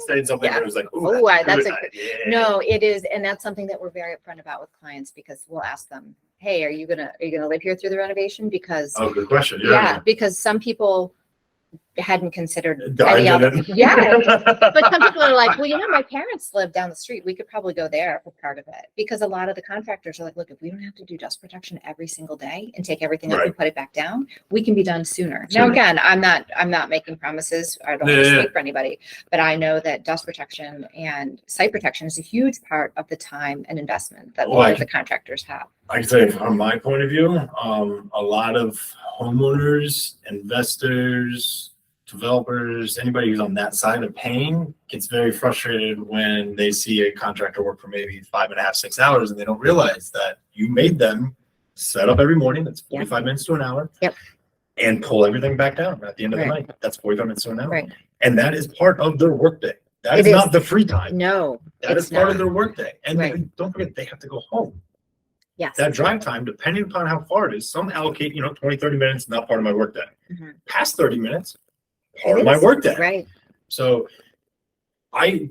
said something that was like, oh, that's no, it is. And that's something that we're very upfront about with clients, because we'll ask them, hey, are you gonna live here through the renovation? Because good question. Because some people hadn't considered But some people are like, well, my parents live down the street. We could probably go there for part of it, because a lot of the contractors are like, look, if we don't have to do dust protection every single day and take everything up and put it back down, we can be done sooner. Now, again, I'm not making promises. I don't want to speak for anybody, but I know that dust protection and site protection is a huge part of the time and investment that a lot of the contractors have. I can say from my point of view, a lot of homeowners, investors, developers, anybody who's on that side of paying gets very frustrated when they see a contractor work for maybe 5.5, 6 hours, and they don't realize that you made them set up every morning. That's 45 minutes to an hour. Yep. And pull everything back down at the end of the night. That's 45 minutes to an hour. Right. And that is part of their workday. That is not the free time. No. That is part of their workday. And don't forget, they have to go home. Yes. That drive time, depending upon how far it is, some allocate, 20, 30 minutes, not part of my workday. Past 30 minutes, part of my workday. Right. So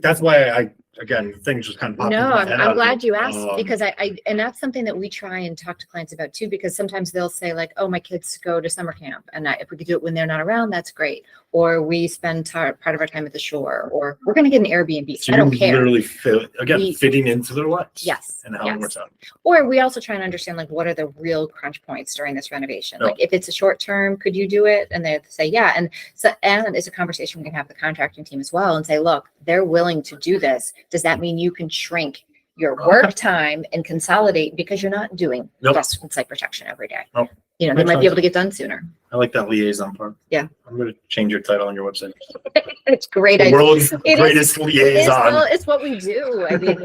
that's why I again, things just kind of popped No, in my head. I'm glad you asked because and that's something that we try and talk to clients about too, because sometimes they'll say like, oh, my kids go to summer camp and if we could do it when they're not around, that's great. Or we spend part of our time at the shore, or we're going to get an Airbnb. So I don't care. Literally fitting into their lives. Yes. And how it works out. Or we also try and understand like, what are the real crunch points during this renovation? Like if it's a short term, could you do it? And they say, yeah. And it's a conversation we can have with the contracting team as well and say, look, they're willing to do this. Does that mean you can shrink your work time and consolidate because you're not doing guest and site protection every day? They might be able to get done sooner. I like that liaison part. Yeah. I'm going to change your title on your website. It's great. The world's greatest liaison. It's what we do. I mean,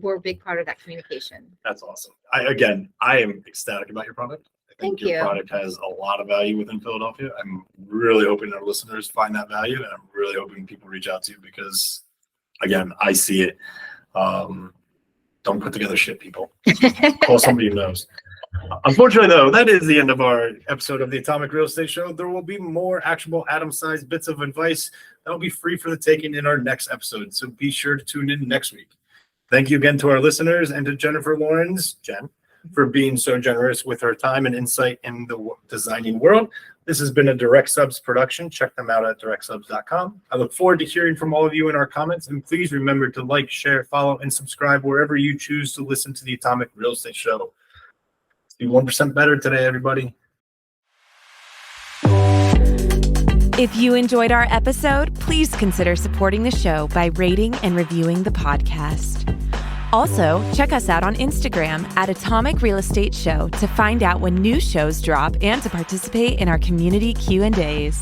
we're a big part of that communication. That's awesome. I am ecstatic about your product. I think your product has a lot of value within Philadelphia. I'm really hoping our listeners find that value, and I'm really hoping people reach out to you because, again, I see it. Don't put together shit, people. Call somebody who knows. Unfortunately, though, that is the end of our episode of the Atomic Real Estate Show. There will be more actionable atom-sized bits of advice that will be free for the taking in our next episode, so be sure to tune in next week. Thank you again to our listeners and to Jennifer Lawrence, Jen, for being so generous with her time and insight in the designing world. This has been a Direct Subs production. Check them out at directsubs.com. I look forward to hearing from all of you in our comments, and please remember to like, share, follow, and subscribe wherever you choose to listen to the Atomic Real Estate Show. Be 1% better today, everybody. If you enjoyed our episode, please consider supporting the show by rating and reviewing the podcast. Also, check us out on Instagram at Atomic Real Estate Show to find out when new shows drop and to participate in our community Q&As.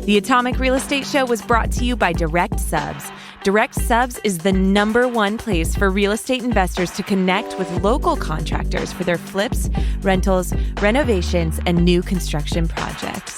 The Atomic Real Estate Show was brought to you by Direct Subs. Direct Subs is the #1 place for real estate investors to connect with local contractors for their flips, rentals, renovations, and new construction projects.